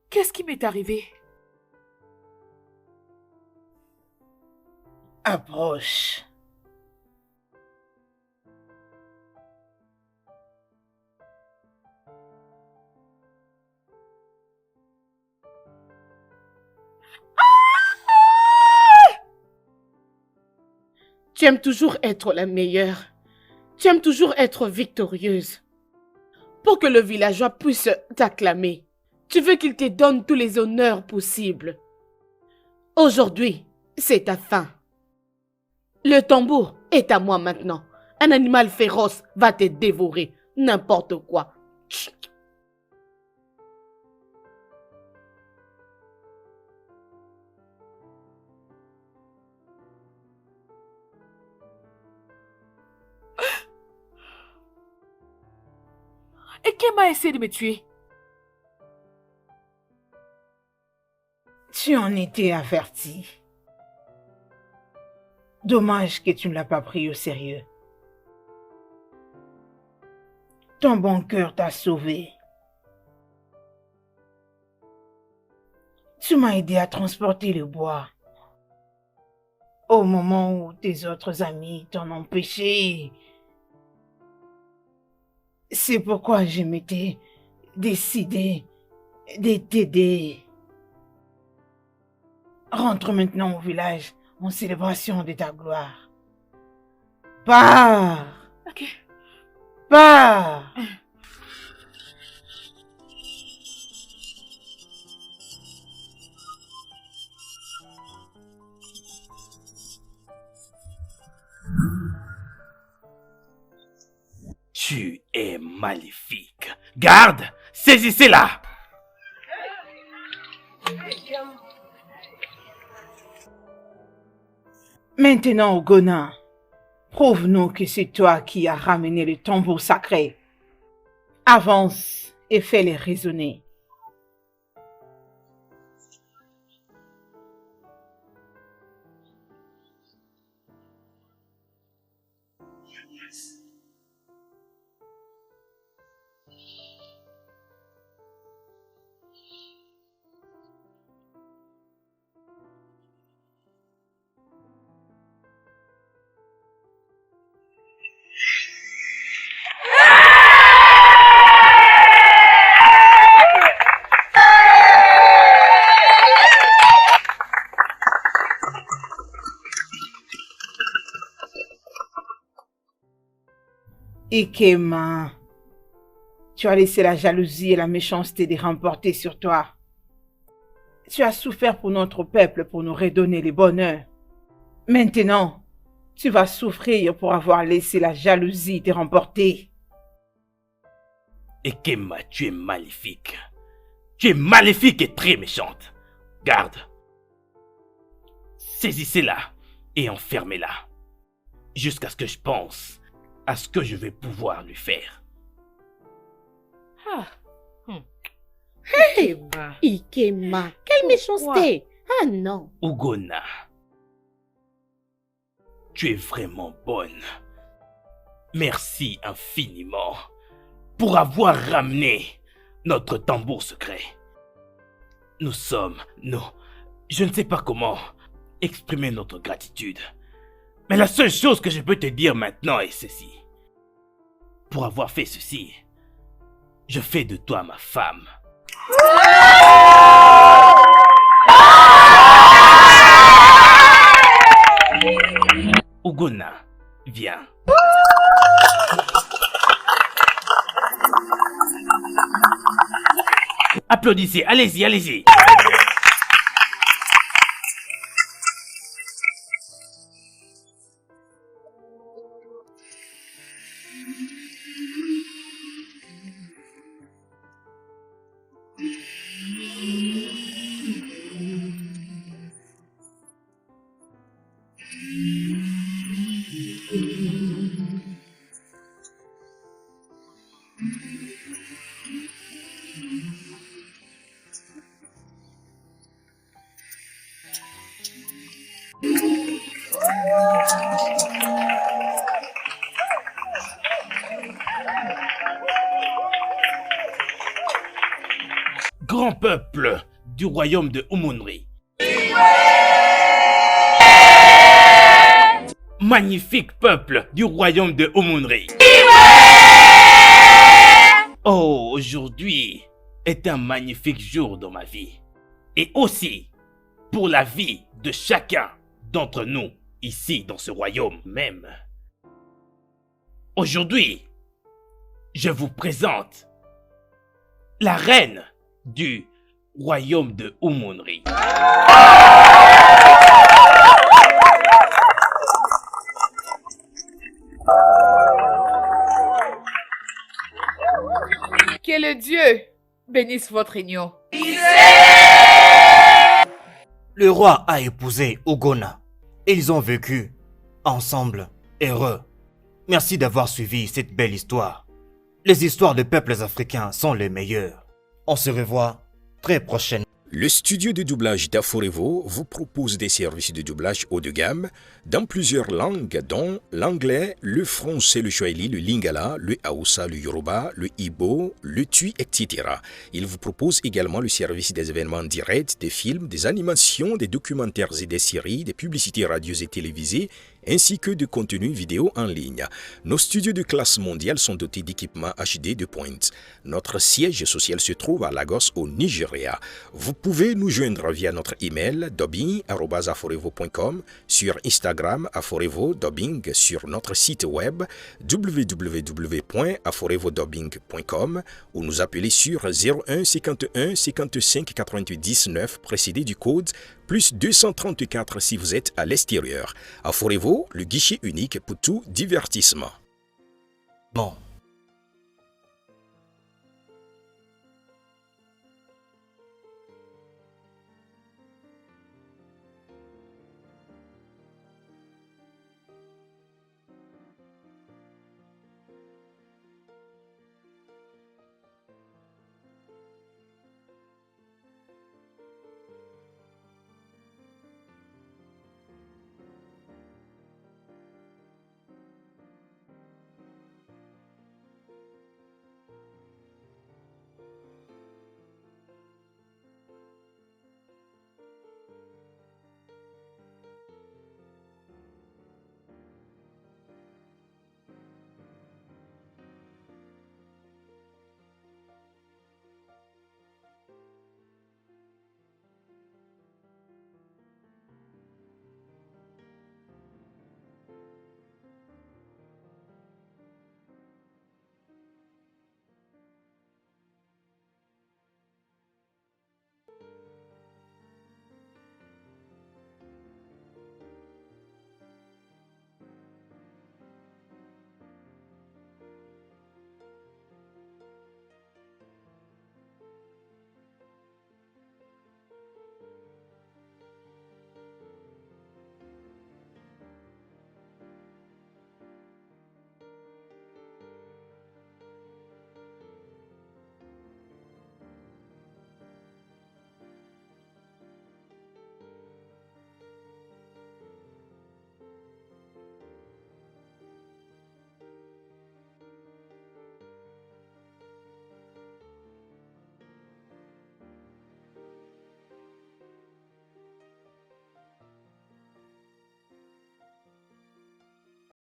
Qu'est-ce qui m'est arrivé? Approche. Tu aimes toujours être la meilleure. Tu aimes toujours être victorieuse. Pour que le villageois puisse t'acclamer, tu veux qu'il te donne tous les honneurs possibles. Aujourd'hui, c'est ta fin. Le tambour est à moi maintenant. Un animal féroce va te dévorer, n'importe quoi. Et qui m'a essayé de me tuer? Tu en étais averti. Dommage que tu ne l'as pas pris au sérieux. Ton bon cœur t'a sauvé. Tu m'as aidé à transporter le bois. Au moment où tes autres amis t'en ont empêché. C'est pourquoi je m'étais décidé de t'aider. Rentre maintenant au village en célébration de ta gloire. Pars! Ok. Pars! Tu es maléfique. Garde, saisissez-la. Maintenant, Ogona, prouve-nous que c'est toi qui as ramené le tambour sacré. Avance et fais-les résonner. Ikema, tu as laissé la jalousie et la méchanceté les remporter sur toi. Tu as souffert pour notre peuple pour nous redonner le bonheur. Maintenant, tu vas souffrir pour avoir laissé la jalousie te remporter. Ekema, tu es maléfique. Tu es maléfique et très méchante. Garde. Saisissez-la et enfermez-la. Jusqu'à ce que je pense à ce que je vais pouvoir lui faire. Ah. Hey, Ikema. Ikema, quelle méchanceté! Ah non! Ogona, tu es vraiment bonne. Merci infiniment pour avoir ramené notre tambour secret. Nous, je ne sais pas comment exprimer notre gratitude. Mais la seule chose que je peux te dire maintenant est ceci. Pour avoir fait ceci, je fais de toi ma femme. Ogona, viens. Applaudissez, allez-y, allez-y. Grand peuple du royaume de Umunri. Magnifique peuple du royaume de Umunri. Oh, aujourd'hui est un magnifique jour dans ma vie. Et aussi pour la vie de chacun d'entre nous ici dans ce royaume même. Aujourd'hui, je vous présente la reine du royaume de Umunri. Que le Dieu bénisse votre union. Le roi a épousé Ogona et ils ont vécu ensemble heureux. Merci d'avoir suivi cette belle histoire. Les histoires de peuples africains sont les meilleures. On se revoit très prochainement. Le studio de doublage d'Aforevo vous propose des services de doublage haut de gamme dans plusieurs langues dont l'anglais, le français, le swahili, le lingala, le hausa, le yoruba, le ibo, le tui, etc. Il vous propose également le service des événements directs, des films, des animations, des documentaires et des séries, des publicités radio et télévisées, ainsi que de contenus vidéo en ligne. Nos studios de classe mondiale sont dotés d'équipements HD de pointe. Notre siège social se trouve à Lagos au Nigeria. Vous pouvez nous joindre via notre email dubbing@aforevo.com, sur Instagram Aforevo Dubbing, sur notre site web www.aforevodubbing.com ou nous appeler sur 01 51 55 88 19 précédé du code plus 234 si vous êtes à l'extérieur. Aforevo, le guichet unique pour tout divertissement. Bon,